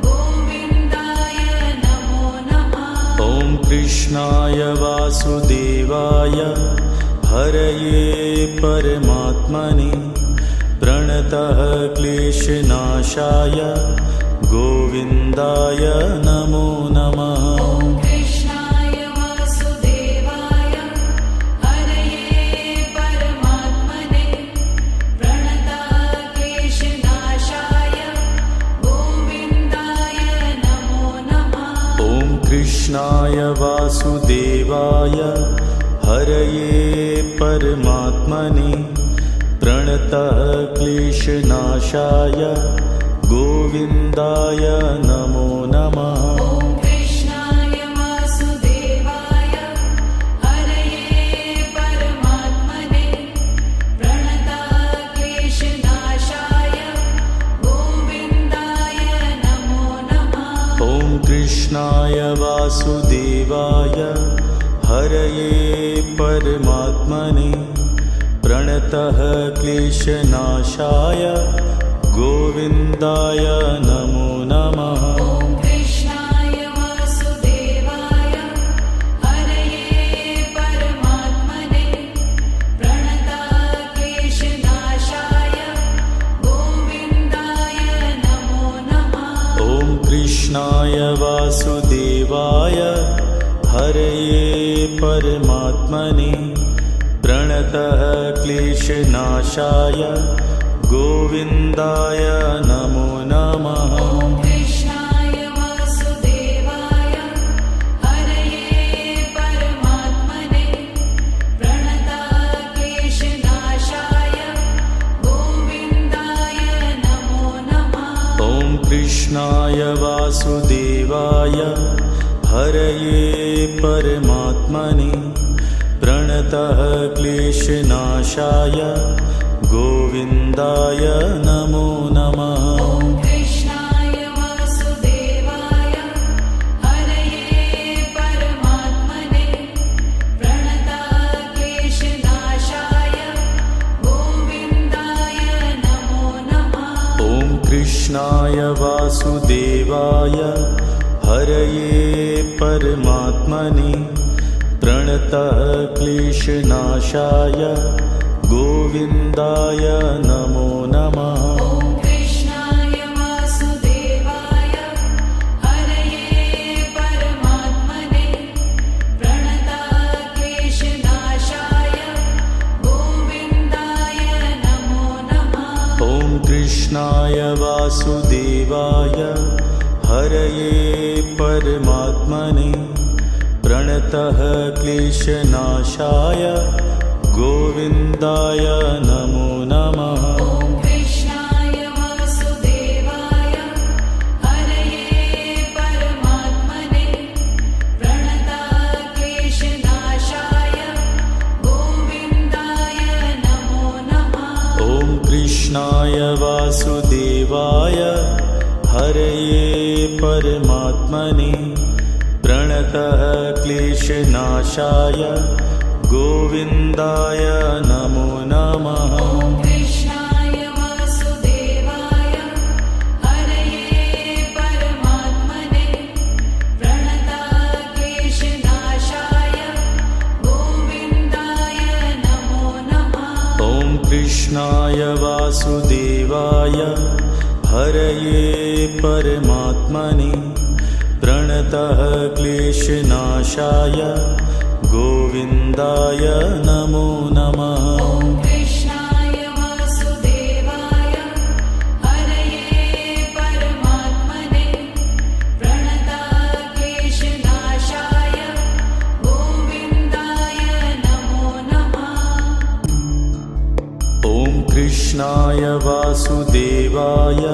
गोविन्दाय नमो नमः। ॐ कृष्णाय वासुदेवाय हरये परमात्मने प्रणतः क्लेशनाशाय गोविन्दाय नमो नमः। ॐ कृष्णाय वासुदेवाय हरये परमात्मने प्रणताक्लेशनाशाय गोविन्दाय नमो नमः। ॐ कृष्णाय वासुदेवाय हरये परमात्मने प्रणतः क्लेशनाशाय गोविन्दाय नमो नमः। ॐ कृष्णाय वासुदेवाय हरये परमात्मने प्रणताक्लेशनाशाय गोविन्दाय नमो नमः। ॐ कृष्णाय वासुदेवाय हरये परमात्मने प्रणतः क्लेशनाशाय गोविन्दाय नमो नमः। ॐ कृष्णाय वासुदेवाय हरये परमात्मने प्रणताक्लेशनाशाय गोविन्दाय नमो नमः। ॐ कृष्णाय वासुदेवाय हरये परमात्मने प्रणतः क्लेशनाशाय गोविन्दाय नमो नमः। ॐ कृष्णाय वासुदेवाय हरये परमात्मने प्रणताक्लेशनाशाय गोविन्दाय नमो नमः। ॐ कृष्णाय वासुदेवाय हरये परमात्मने प्रणतः क्लेशनाशाय गोविन्दाय नमो नमः। ॐ कृष्णाय वासुदेवाय हरये परमात्मने प्रणताक्लेशनाशाय गोविन्दाय नमो नमः। ॐ कृष्णाय वासुदेवाय हरये परमात्मने प्रणतः क्लेशनाशाय गोविन्दाय नमो नमः। ॐ कृष्णाय वासुदेवाय हरये परमात्मने प्रणताक्लेशनाशाय गोविन्दाय नमो नमः। ॐ कृष्णाय वासुदेवाय हरये परमात्मने प्रणतः क्लेशनाशाय गोविन्दाय नमो नमः। ॐ कृष्णाय वासुदेवाय हरये परमात्मने प्रणताक्लेशनाशाय परमात्मने प्रणतः क्लेशनाशाय गोविन्दाय नमो नमः। ॐ कृष्णाय वासुदेवाय हरये परमात्मने प्रणताः क्लेशनाशाय गोविन्दाय नमो नमः। ॐ कृष्णाय वासुदेवाय हरये परमात्मने प्रणतः क्लेशनाशाय गोविन्दाय नमो नमः। ॐ कृष्णाय वासुदेवाय हरये परमात्मने प्रणताः क्लेशनाशाय गोविन्दाय नमो नमः। ॐ कृष्णाय वासुदेवाय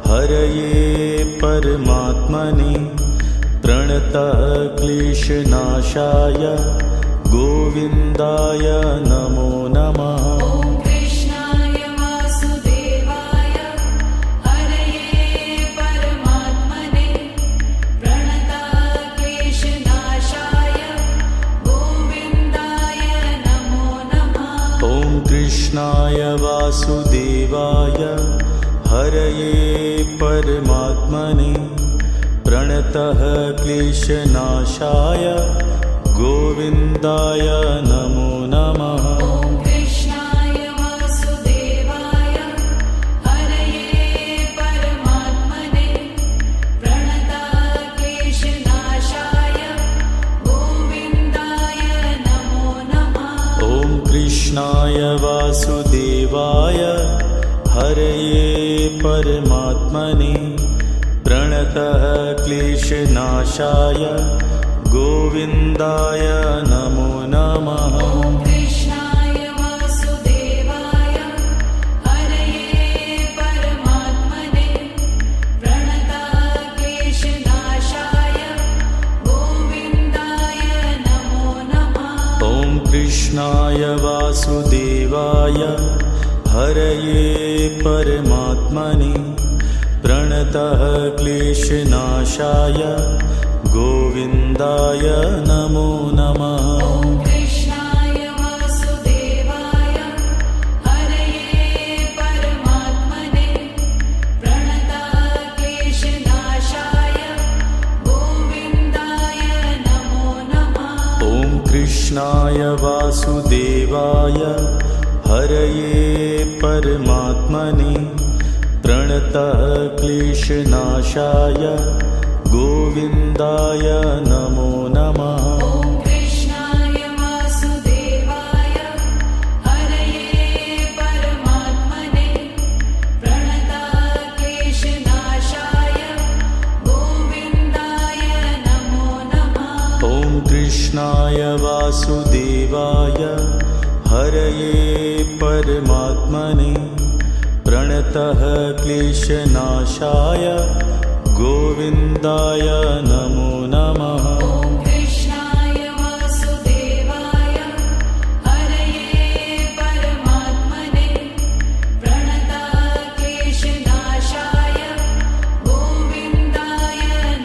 हरये परमात्मने प्रणतः क्लेशनाशाय गोविन्दाय नमो नमः। ॐ कृष्णाय वासुदेवाय हरये परमात्मने प्रणताः क्लेशनाशाय गोविन्दाय नमो नमः। ॐ कृष्णाय वासुदेवाय हरये परमात्मने प्रणतः क्लेशनाशाय गोविन्दाय नमो नमः। ॐ कृष्णाय वासुदेवाय हरये परमात्मने प्रणताः क्लेशनाशाय गोविन्दाय नमो नमः। ॐ कृष्णाय वासुदेवाय हरये परमात्मने प्रणतः क्लेशनाशाय गोविन्दाय नमो नमः। ॐ कृष्णाय वासुदेवाय हरये परमात्मने प्रणताः क्लेशनाशाय गोविन्दाय नमो नमः। ॐ कृष्णाय वासुदेवाय हरये परमात्मने प्रणतः क्लेशनाशाय गोविन्दाय नमो नमः। ॐ कृष्णाय वासुदेवाय हरये परमात्मने प्रणताः क्लेशनाशाय गोविन्दाय नमो नमः। ॐ कृष्णाय वासुदेवाय हरये परमात्मने प्रणतः क्लेशनाशाय गोविन्दाय नमो नमः। ॐ कृष्णाय वासुदेवाय हरये परमात्मने प्रणताः क्लेशनाशाय गोविन्दाय नमो नमः। ॐ कृष्णाय वासुदेवाय हरये परमात्मने प्रणतः क्लेशनाशाय गोविन्दाय नमो नमः। ॐ कृष्णाय वासुदेवाय हरये परमात्मने प्रणताः क्लेशनाशाय गोविन्दाय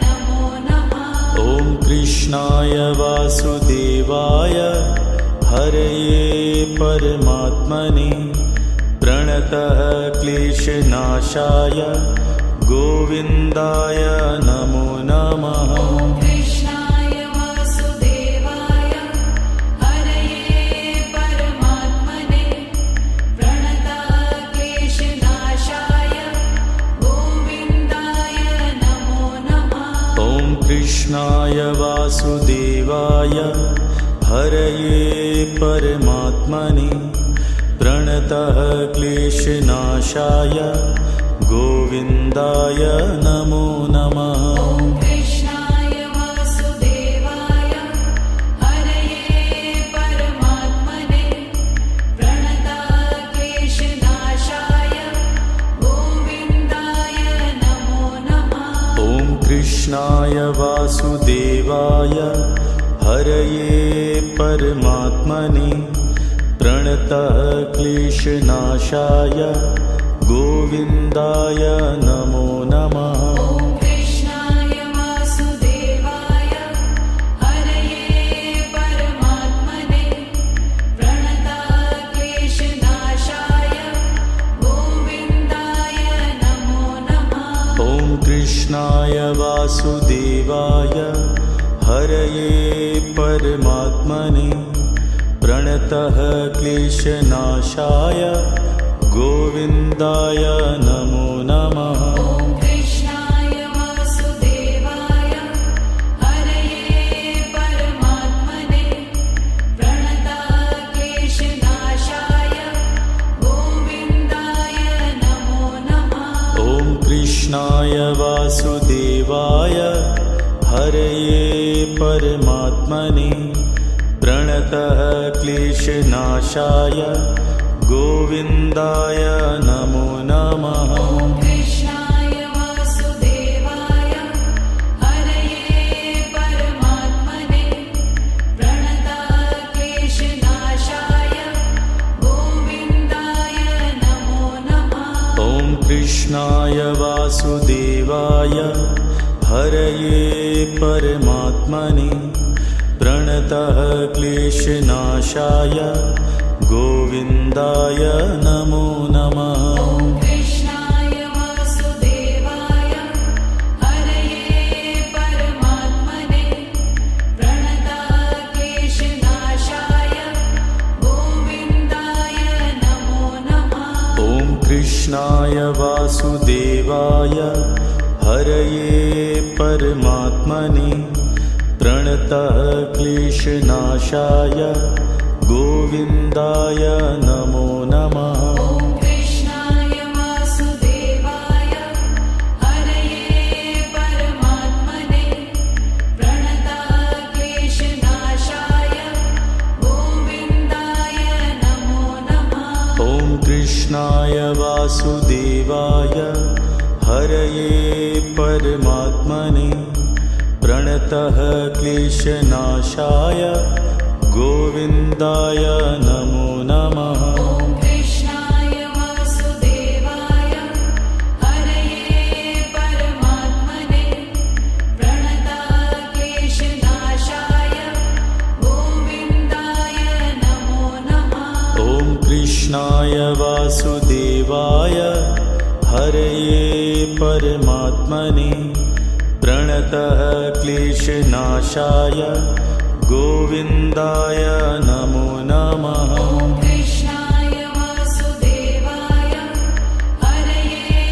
नमो नमः। ॐ कृष्णाय वासुदेवाय हरये परमात्मने प्रणतः क्लेशनाशाय गोविन्दाय नमो नमः। ॐ कृष्णाय वासुदेवाय हरये परमात्मने प्रणताः क्लेशनाशाय गोविन्दाय नमो नमः। ॐ कृष्णाय वासुदेवाय हरये परमात्मने प्रणतः क्लेशनाशाय गोविन्दाय नमो नमः। ॐ कृष्णाय वासुदेवाय हरये परमात्मने प्रणताः क्लेशनाशाय गोविन्दाय नमो नमः। ॐ कृष्णाय वासुदेवाय हरये परमात्मने प्रणतः क्लेशनाशाय गोविन्दाय नमो नमः। ॐ कृष्णाय वासुदेवाय हरये परमात्मने प्रणतः क्लेशनाशाय गोविन्दाय नमो नमः। ॐ कृष्णाय वासुदेवाय हरये परमात्मने प्रणताः क्लेशनाशाय गोविन्दाय नमो नमः। ॐ कृष्णाय वासुदेवाय हरये परमात्मने प्रणतः क्लेशनाशाय गोविन्दाय नमो नमः। ॐ कृष्णाय वासुदेवाय हरये परमात्मने प्रणताः क्लेशनाशाय गोविन्दाय नमो नमः। ॐ कृष्णाय वासुदेवाय हरये परमात्मने प्रणतः क्लेशनाशाय गोविन्दाय नमो नमः। ॐ कृष्णाय वासुदेवाय हरये परमात्मने प्रणताः क्लेशनाशाय गोविन्दाय नमो नमः। ॐ कृष्णाय वासुदेवाय हरये परमात्मने प्रणतः क्लेशनाशाय गोविन्दाय नमो नमः। ॐ कृष्णाय वासुदेवाय हरये परमात्मने प्रणताः क्लेशनाशाय गोविन्दाय नमो नमः। ॐ कृष्णाय वासुदेवाय हरये परमात्मने प्रणतः क्लेशनाशाय गोविन्दाय नमो नमः। ॐ कृष्णाय वासुदेवाय हरये परमात्मने प्रणताः क्लेशनाशाय गोविन्दाय नमो नमः। ॐ कृष्णाय वासुदेवाय हरये परमात्मने प्रणतः क्लेशनाशाय गोविन्दाय नमो नमः। ॐ कृष्णाय वासुदेवाय हरये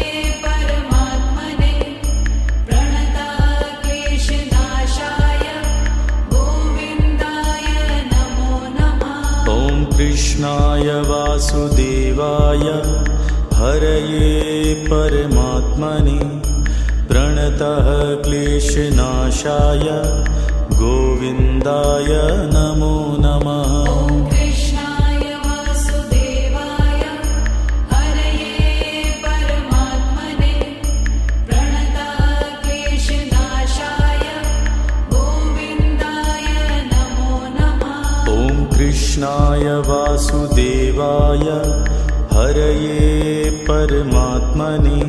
परमात्मने प्रणताः क्लेशनाशाय गोविन्दाय नमो नमः। ॐ कृष्णाय वासुदेवाय हरये परमात्मने प्रणतः क्लेशनाशाय गोविन्दाय नमो नमः। ॐ कृष्णाय वासुदेवाय हरये परमात्मने प्रणताः क्लेशनाशाय गोविन्दाय नमो नमः। ॐ कृष्णाय वासुदेवाय हरये परमात्मने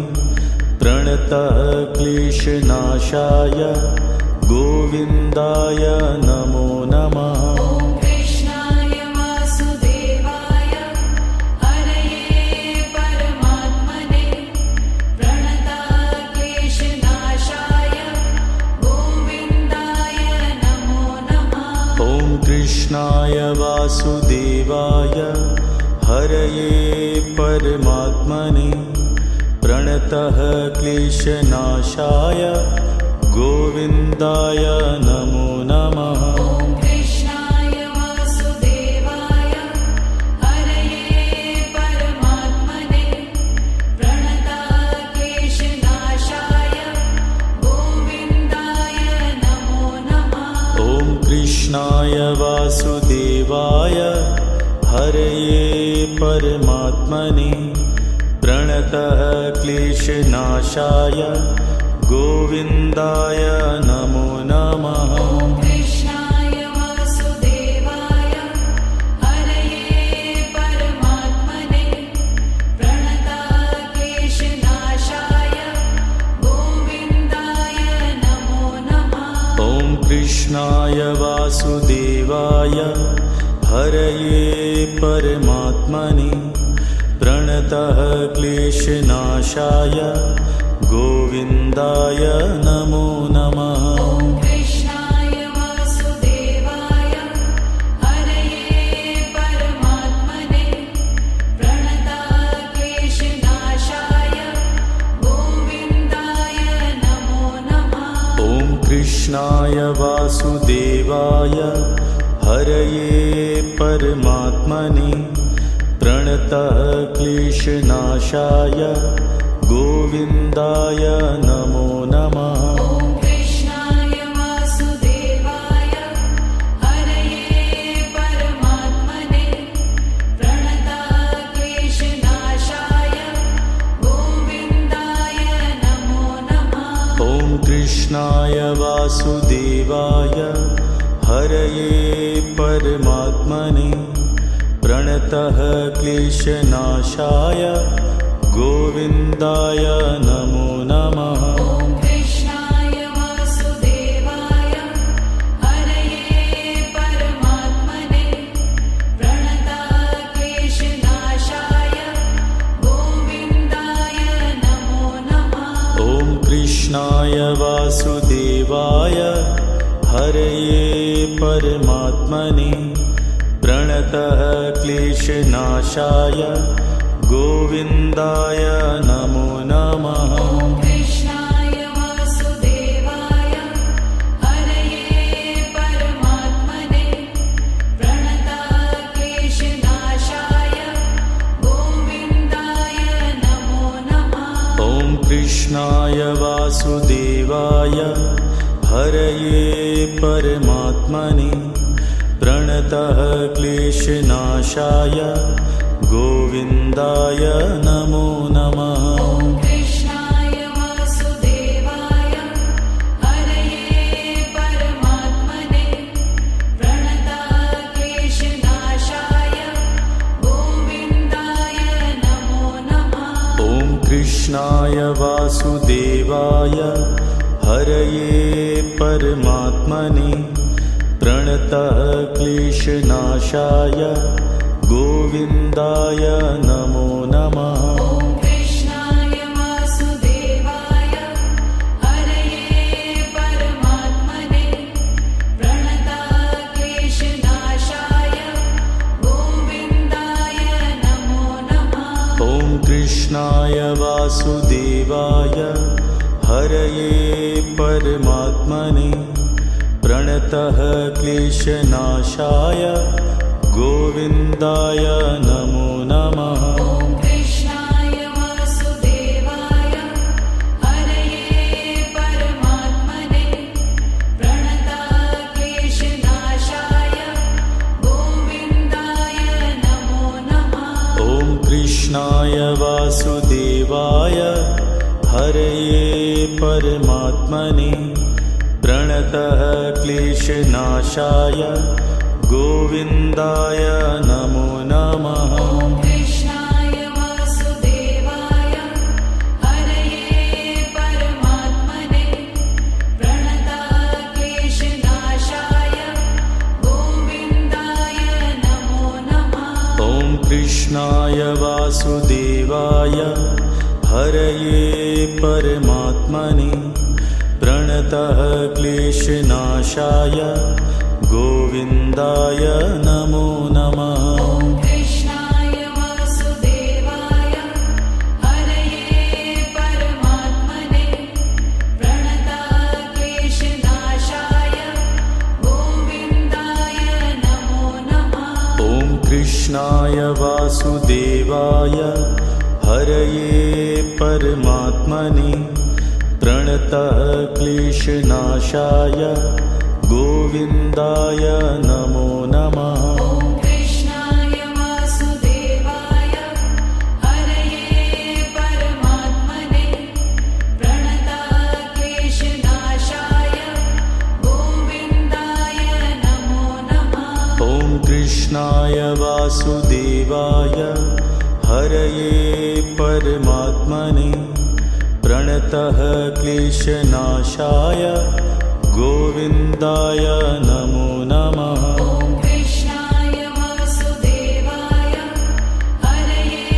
प्रणतः क्लेशनाशाय गोविन्दाय नमो नमः। ॐ कृष्णाय वासुदेवाय हरये परमात्मने प्रणताः क्लेशनाशाय गोविन्दाय नमो नमः। ॐ कृष्णाय वासुदेवाय हरये परमात्मने प्रणतः क्लेशनाशाय गोविन्दाय नमो नमः। ॐ कृष्णाय वासुदेवाय हरये परमात्मने प्रणताः क्लेशनाशाय गोविन्दाय नमो नमः। ॐ कृष्णाय वासुदेवाय हरये परमात्मने प्रणतः क्लेशनाशाय गोविन्दाय नमो नमः। ॐ कृष्णाय वासुदेवाय हरये परमात्मने प्रणताः क्लेशनाशाय गोविन्दाय नमो नमः। ॐ कृष्णाय वासुदेवाय हरये परमात्मने प्रणतः क्लेशनाशाय गोविन्दाय नमो नमः। ॐ कृष्णाय वासुदेवाय हरये परमात्मने प्रणतक्लेशनाशाय गोविन्दाय नमो नमः। ॐ कृष्णाय वासुदेवाय हरये परमात्मने प्रणतः क्लेशनाशाय गोविन्दाय नमो नमः। ॐ कृष्णाय वासुदेवाय हरये परमात्मने प्रणतक्लेशनाशाय गोविन्दाय नमो नमः। ॐ कृष्णाय वासुदेवाय हरये परमात्मने प्रणतः क्लेशनाशाय गोविन्दाय नमो नमः। ॐ कृष्णाय वासुदेवाय हरये परमात्मने प्रणतक्लेशनाशाय गोविन्दाय नमो नमः। ॐ कृष्णाय वासुदेवाय हरये परमात्मने प्रणतः क्लेशनाशाय गोविन्दाय नमो नमः। ॐ कृष्णाय वासुदेवाय हरये परमात्मने प्रणतक्लेशनाशाय गोविन्दाय नमो नमः। ॐ कृष्णाय वासुदेवाय हरये परमात्मने प्रणतः क्लेशनाशाय गोविन्दाय नमो नमः। ॐ कृष्णाय वासुदेवाय हरये परमात्मने प्रणतक्लेशनाशाय गोविन्दाय नमो नमः। ॐ कृष्णाय वासुदेवाय हरये परमात्मने प्रणतः क्लेशनाशाय गोविन्दाय नमो नमः। ॐ कृष्णाय वासुदेवाय हरये परमात्मने प्रणतक्लेशनाशाय गोविन्दाय नमो नमः। ॐ कृष्णाय वासुदेवाय हरये परमात्मने प्रणतः क्लेशनाशाय गोविन्दाय नमो नमः। ॐ कृष्णाय वासुदेवाय हरये परमात्मने प्रणतक्लेशनाशाय गोविन्दाय नमो नमः। ॐ कृष्णाय वासुदेवाय हरये परमात्मने प्रणतः क्लेशनाशाय गोविन्दाय नमो नमः। ॐ कृष्णाय वासुदेवाय हरये परमात्मने प्रणतक्लेशनाशाय गोविन्दाय नमो नमः। ॐ कृष्णाय वासुदेवाय हरये परमात्मने प्रणतः क्लेशनाशाय गोविन्दाय नमो नमः। ॐ कृष्णाय वासुदेवाय हरये परमात्मने प्रणतक्लेशनाशाय गोविन्दाय नमो नमः। ॐ कृष्णाय वासुदेवाय हरये परमात्मने प्रणतः क्लेशनाशाय गोविन्दाय नमो नमः। ॐ कृष्णाय वासुदेवाय हरये परमात्मने प्रणतक्लेशनाशाय गोविन्दाय नमो नमः। ॐ कृष्णाय वासुदेवाय हरये परमात्मने प्रणतः क्लेशनाशाय गोविन्दाय नमो नमः। ॐ कृष्णाय वासुदेवाय हरये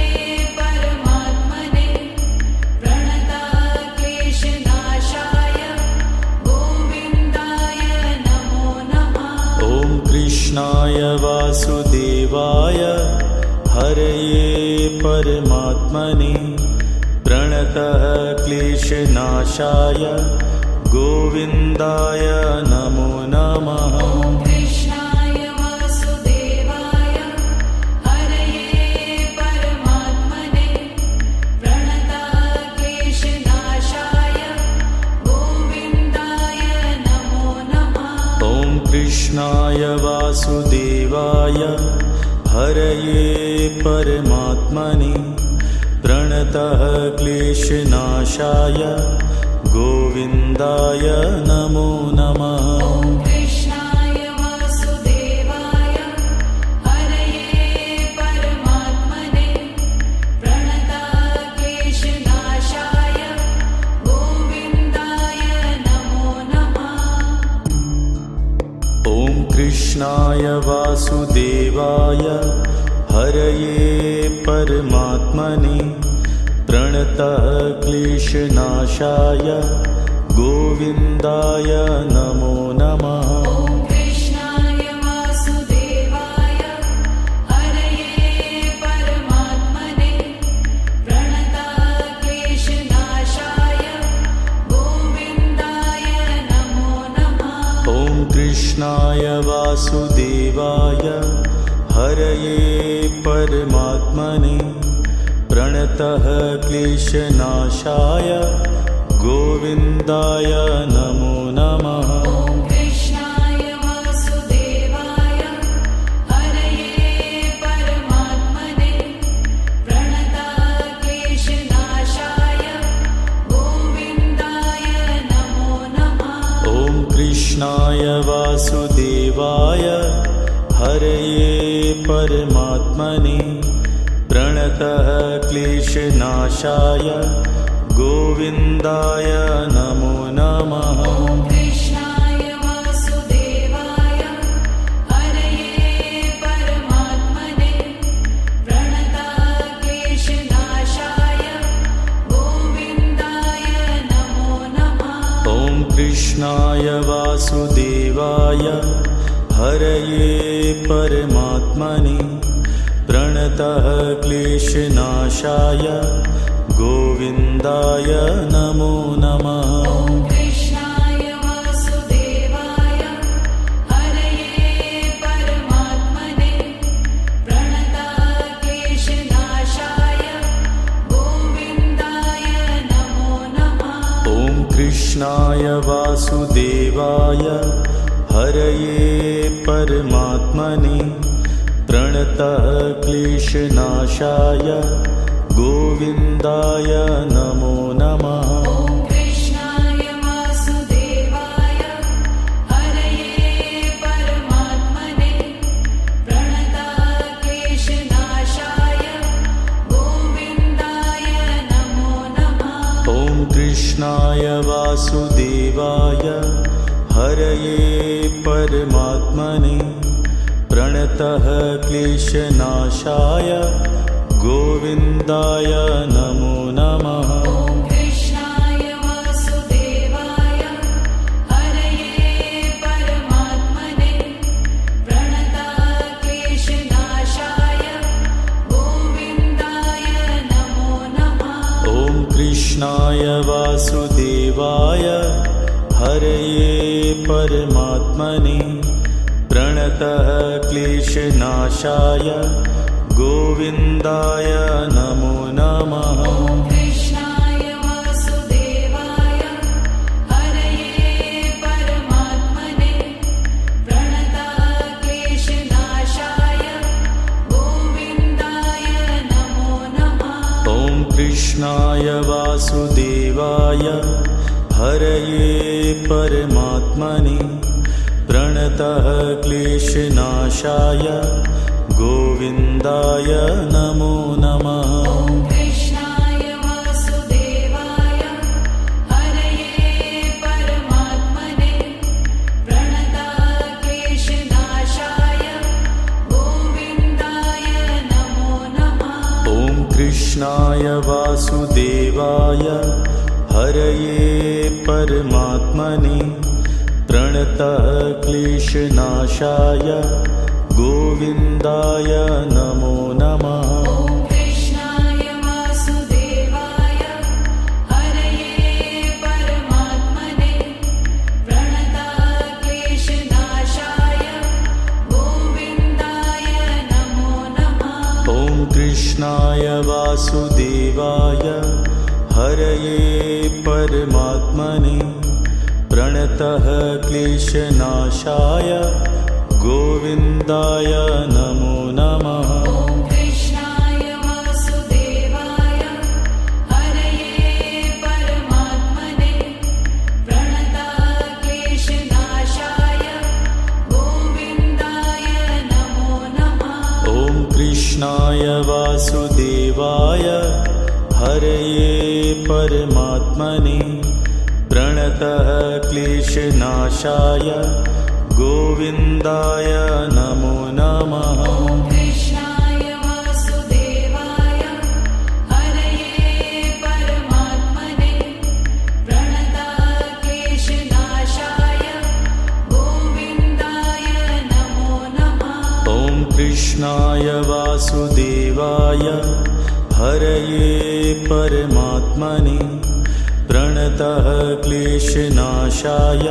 परमात्मने प्रणतक्लेशनाशाय कृष्णाय वासुदेवाय हरये परमात्मने प्रणतः क्लेशनाशाय गोविन्दाय नमो नमः। ॐ कृष्णाय वासुदेवाय हरये परमात्मने प्रणतः क्लेशनाशाय गोविन्दाय नमो नमः। ॐ कृष्णाय वासुदेवाय हरये परमात्मने प्रणतः क्लेशनाशाय गोविन्दाय नमो नमः। ॐ कृष्णाय वासुदेवाय हरये परमात्मने प्रणतः क्लेशनाशाय गोविन्दाय नमो नमः। ॐ कृष्णाय वासुदेवाय हरये परमात्मने प्रणतः क्लेशनाशाय गोविन्दाय नमो नमः। ॐ कृष्णाय वासुदेवाय हरये परमात्मने प्रणतः क्लेशनाशाय गोविन्दाय नमो नमः। ॐ कृष्णाय वासुदेवाय हरये परमात्मने प्रणतः क्लेशनाशाय गोविन्दाय नमो नमः। ॐ कृष्णाय वासुदेवाय हरये परमात्मने प्रणतः क्लेशनाशाय गोविन्दाय नमो नमः। ॐ कृष्णाय वासुदेवाय हरये परमात्मने प्रणतः क्लेशनाशाय गोविन्दाय नमो नमः। ॐ कृष्णाय वासुदेवाय हरये परमात्मने प्रणतः क्लेशनाशाय गोविन्दाय नमो नमः। ॐ कृष्णाय वासुदेवाय हरये परमात्मने प्रणतः क्लेशनाशाय गोविन्दाय नमो नमः। ॐ कृष्णाय वासुदेवाय हरये परमात्मने प्रणतः क्लेशनाशाय गोविन्दाय नमो नमः। ॐ कृष्णाय वासुदेवाय हरये परमात्मने प्रणतः क्लेशनाशाय गोविन्दाय नमो नमः। ॐ कृष्णाय वासुदेवाय हरये परमात्मने प्रणतः क्लेशनाशाय गोविन्दाय नमो नमः। ॐ कृष्णाय वासुदेवाय हरये परमात्मने प्रणतः क्लेशनाशाय गोविन्दाय नमो नमः। ॐ कृष्णाय वासुदेवाय हरये परमात्मने प्रणतः क्लेशनाशाय गोविन्दाय नमो नमः। ॐ कृष्णाय वासुदेवाय हरये परमात्मने प्रणतः क्लेशनाशाय गोविन्दाय नमो नमः। ॐ कृष्णाय वासुदेवाय हरये परमात्मने प्रणतः क्लेशनाशाय गोविन्दाय नमो नमः। ॐ कृष्णाय वासुदेवाय हरये परमात्मने प्रणतः क्लेशनाशाय गोविन्दाय नमो नमः। ॐ कृष्णाय वासुदेवाय हरये परमात्मने प्रणतः क्लेशनाशाय गोविन्दाय नमो नमः। ॐ कृष्णाय वासुदेवाय हरये परमात्मने प्रणतः क्लेशनाशाय गोविन्दाय नमो नमः। ॐ कृष्णाय वासुदेवाय हरये परमात्मने प्रणतः क्लेशनाशाय गोविन्दाय नमो नमः। ॐ कृष्णाय वासुदेवाय हरये परमात्मने प्रणतः क्लेशनाशाय गोविन्दाय नमो नमः। ॐ कृष्णाय वासुदेवाय हरये परमात्मने प्रणतः क्लेशनाशाय गोविन्दाय नमो नमः। ॐ कृष्णाय वासुदेवाय हरये परमात्मने प्रणतः क्लेशनाशाय गोविन्दाय नमो नमः। ॐ कृष्णाय वासुदेवाय हरये परमात्मने प्रणतः क्लेशनाशाय गोविन्दाय नमो नमः। ॐ कृष्णाय वासुदेवाय हरये परमात्मने प्रणतः क्लेशनाशाय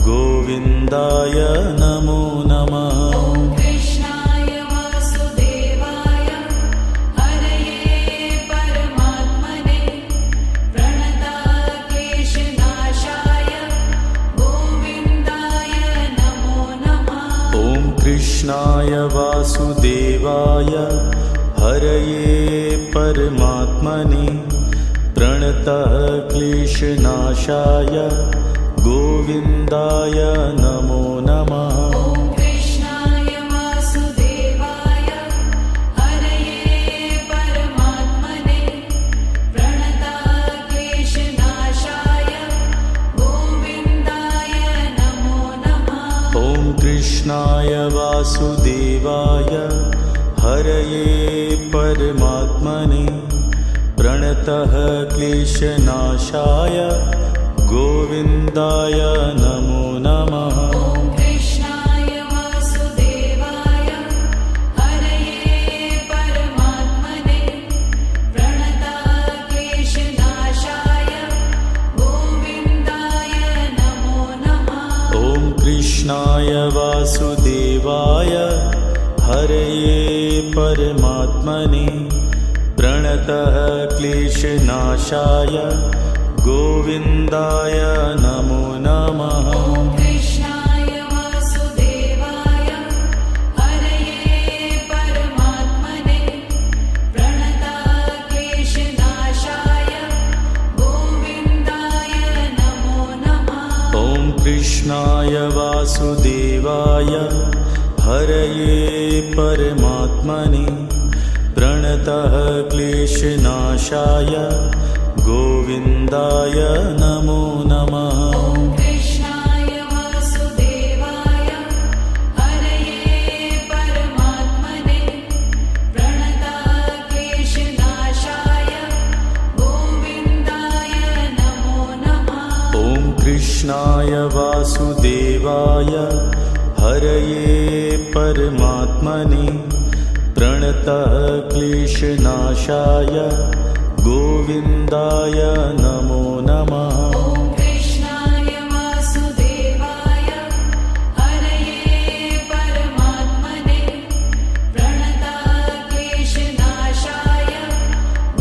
गोविन्दाय नमो नमः। ॐ कृष्णाय वासुदेवाय हरये परमात्मने प्रणतः क्लेशनाशाय गोविन्दाय नमो नमः। ॐ कृष्णाय वासुदेवाय हरये परमात्मने प्रणतः क्लेशनाशाय गोविन्दाय नमो नमः। ॐ कृष्णाय वासुदेवाय हरये परमात्मने प्रणतः क्लेशनाशाय गोविन्दाय नमो नमः। ॐ कृष्णाय वासुदेवाय हरये परमात्मने प्रणतः क्लेशनाशाय गोविन्दाय नमो नमः। ॐ कृष्णाय वासुदेवाय हरये परमात्मने प्रणतः क्लेशनाशाय गोविन्दाय नमो नमः। ॐ कृष्णाय वासुदेवाय हरये परमात्मने प्रणतः क्लेशनाशाय गोविन्दाय नमो नमः। ॐ कृष्णाय वासुदेवाय हरये परमात्मने प्रणतः क्लेशनाशाय गोविन्दाय नमो नमः। ॐ कृष्णाय वासुदेवाय हरये परमात्मने प्रणतः क्लेशनाशाय गोविन्दाय नमो नमः। ॐ कृष्णाय वासुदेवाय हरये परमात्मने प्रणतः क्लेशनाशाय गोविन्दाय नमो नमः। ॐ कृष्णाय वासुदेवाय हरये परमात्मने प्रणतः क्लेशनाशाय गोविन्दाय नमो नमः। ॐ कृष्णाय वासुदेवाय हरये परमात्मने प्रणतः क्लेशनाशाय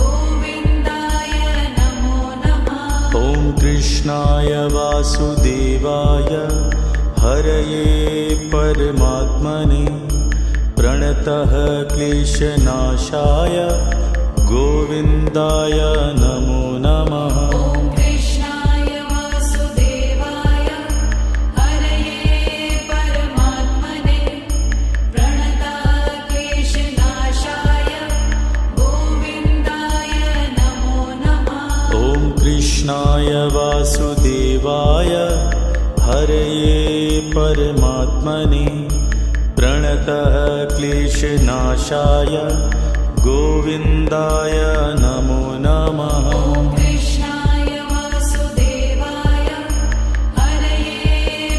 गोविन्दाय नमो नमः। ॐ कृष्णाय वासुदेवाय हरये परमात्मने प्रणतः क्लेशनाशाय गोविन्दाय नमो नमः। ॐ कृष्णाय वासुदेवाय हरये परमात्मने प्रणतः क्लेशनाशाय गोविन्दाय नमो नमः। ॐ कृष्णाय वासुदेवाय हरये परमात्मने प्रणतः क्लेशनाशाय गोविन्दाय नमो नमः। ॐ कृष्णाय वासुदेवाय हरये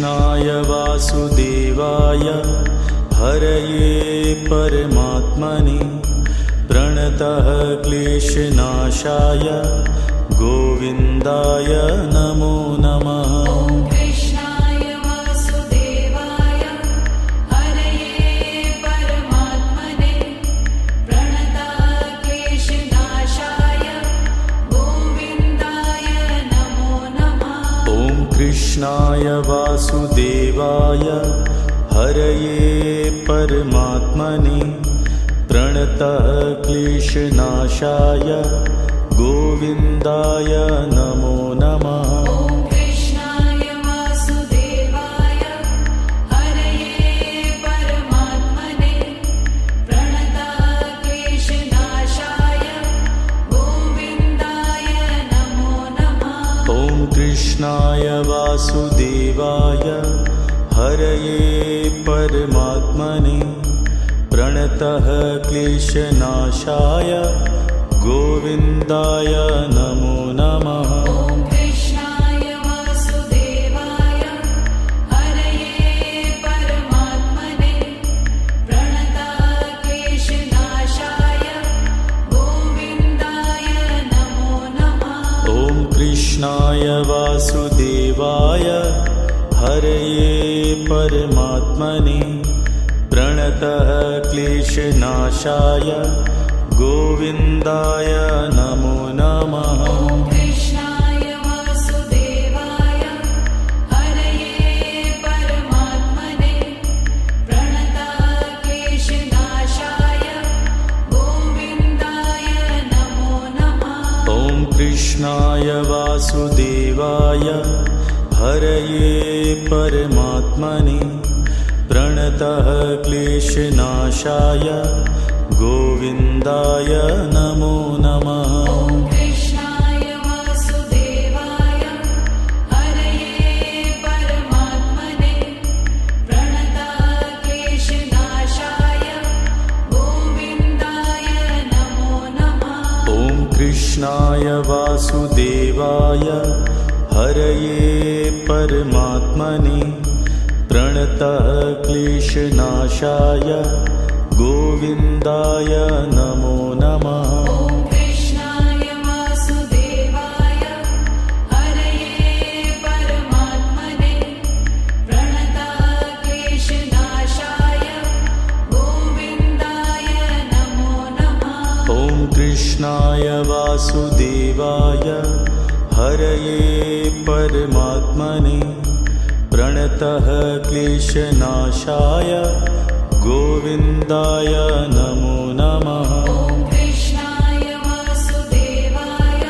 कृष्णाय वासुदेवाय हरये परमात्मने प्रणतः क्लेशनाशाय गोविन्दाय नमो नमः। ॐ कृष्णाय वासुदेवाय हरये परमात्मने प्रणतः क्लेशनाशाय गोविन्दाय नमो नमः। ॐ कृष्णाय वासुदेवाय हरये परमात्मने प्रणतः क्लेशनाशाय गोविन्दाय नमो नमः। ॐ कृष्णाय वासुदेवाय हरये परमात्मने प्रणतः क्लेशनाशाय गोविन्दाय नमो नमः। ॐ कृष्णाय वासुदेवाय हरये परमात्मने प्रणतः क्लेशनाशाय गोविन्दाय नमो नमः। ॐ कृष्णाय वासुदेवाय हरये परमात्मने प्रणतः क्लेशनाशाय गोविन्दाय नमो नमः। ॐ कृष्णाय वासुदेवाय हरये परमात्मने प्रणतः क्लेशनाशाय गोविन्दाय नमो नमः। ॐ कृष्णाय वासुदेवाय हरये परमात्मने प्रणतः क्लेशनाशाय गोविन्दाय नमो नमः। ॐ कृष्णाय वासुदेवाय हरये परमात्मने प्रणतः क्लेशनाशाय गोविन्दाय नमो नमः। ॐ कृष्णाय वासुदेवाय हरये परमात्मने प्रणतः क्लेशनाशाय गोविन्दाय नमो नमः। ॐ कृष्णाय वासुदेवाय हरये परमात्मने प्रणतः क्लेशनाशाय गोविन्दाय नमो नमः। ॐ कृष्णाय वासुदेवाय हरये परमात्मने प्रणतः क्लेशनाशाय गोविन्दाय नमो नमः। ॐ कृष्णाय वासुदेवाय हरये परमात्मने प्रणतः क्लेशनाशाय गोविन्दाय नमो नमः। ॐ कृष्णाय वासुदेवाय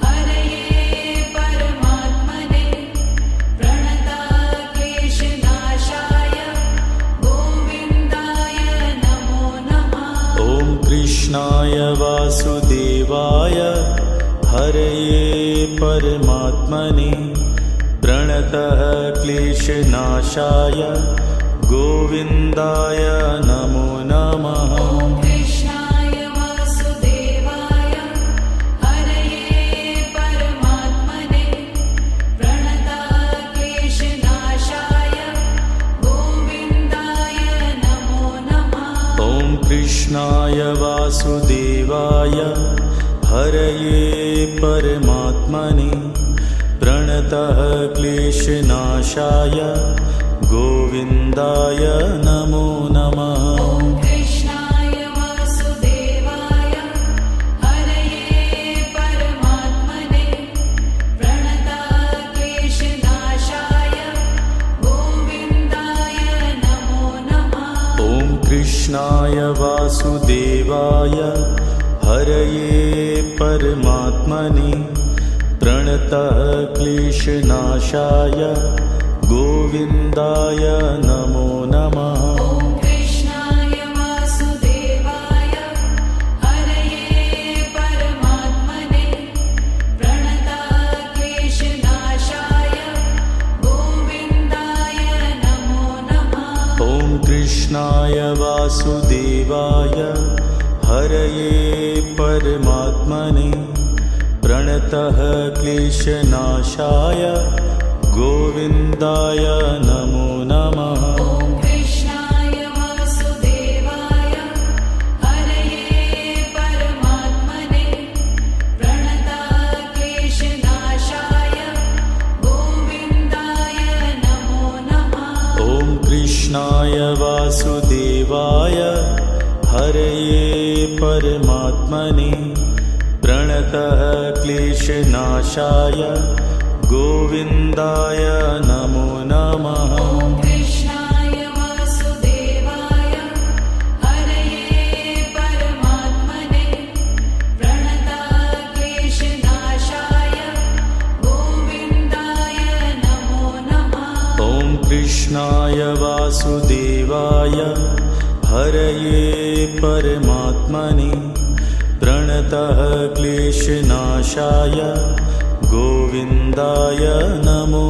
हरये परमात्मने प्रणतः क्लेशनाशाय गोविन्दाय नमो नमः। ॐ कृष्णाय वासुदेवाय हरये परमात्मने प्रणतः क्लेशनाशाय गोविन्दाय नमो नमः। ॐ कृष्णाय वासुदेवाय हरये परमात्मने प्रणतः क्लेशनाशाय गोविन्दाय नमो नमः। ॐ कृष्णाय वासुदेवाय हरये परमात्मने प्रणतः क्लेशनाशाय गोविन्दाय नमो नमः। ॐ कृष्णाय वासुदेवाय हरये परमात्मने प्रणतः क्लेशनाशाय गोविन्दाय नमो नमः। ॐ कृष्णाय वासुदेवाय हरये परमात्मने प्रणतः क्लेशनाशाय गोविन्दाय नमो नमः। ॐ कृष्णाय वासुदेवाय हरये परमात्मने प्रणतः क्लेशनाशाय गोविन्दाय नमो नमः। ॐ कृष्णाय वासुदेवाय हरये परमात्मने प्रणतः क्लेशनाशाय गोविन्दाय नमो नमः ॐ कृष्णाय वासुदेवाय हरये परमात्मने प्रणतक्लेशनाशाय गोविन्दाय नमो नमः ॐ कृष्णाय वासुदेवाय हरये परमात्मने प्रणतः क्लेशनाशाय गोविन्दाय नमो नमः ॐ कृष्णाय वासुदेवाय हरये परमात्मने प्रणतक्लेशनाशाय गोविन्दाय नमो नमः ॐ कृष्णाय वासुदेवाय हरये परमात्मने प्रणतः क्लेशनाशाय गोविन्दाय नमो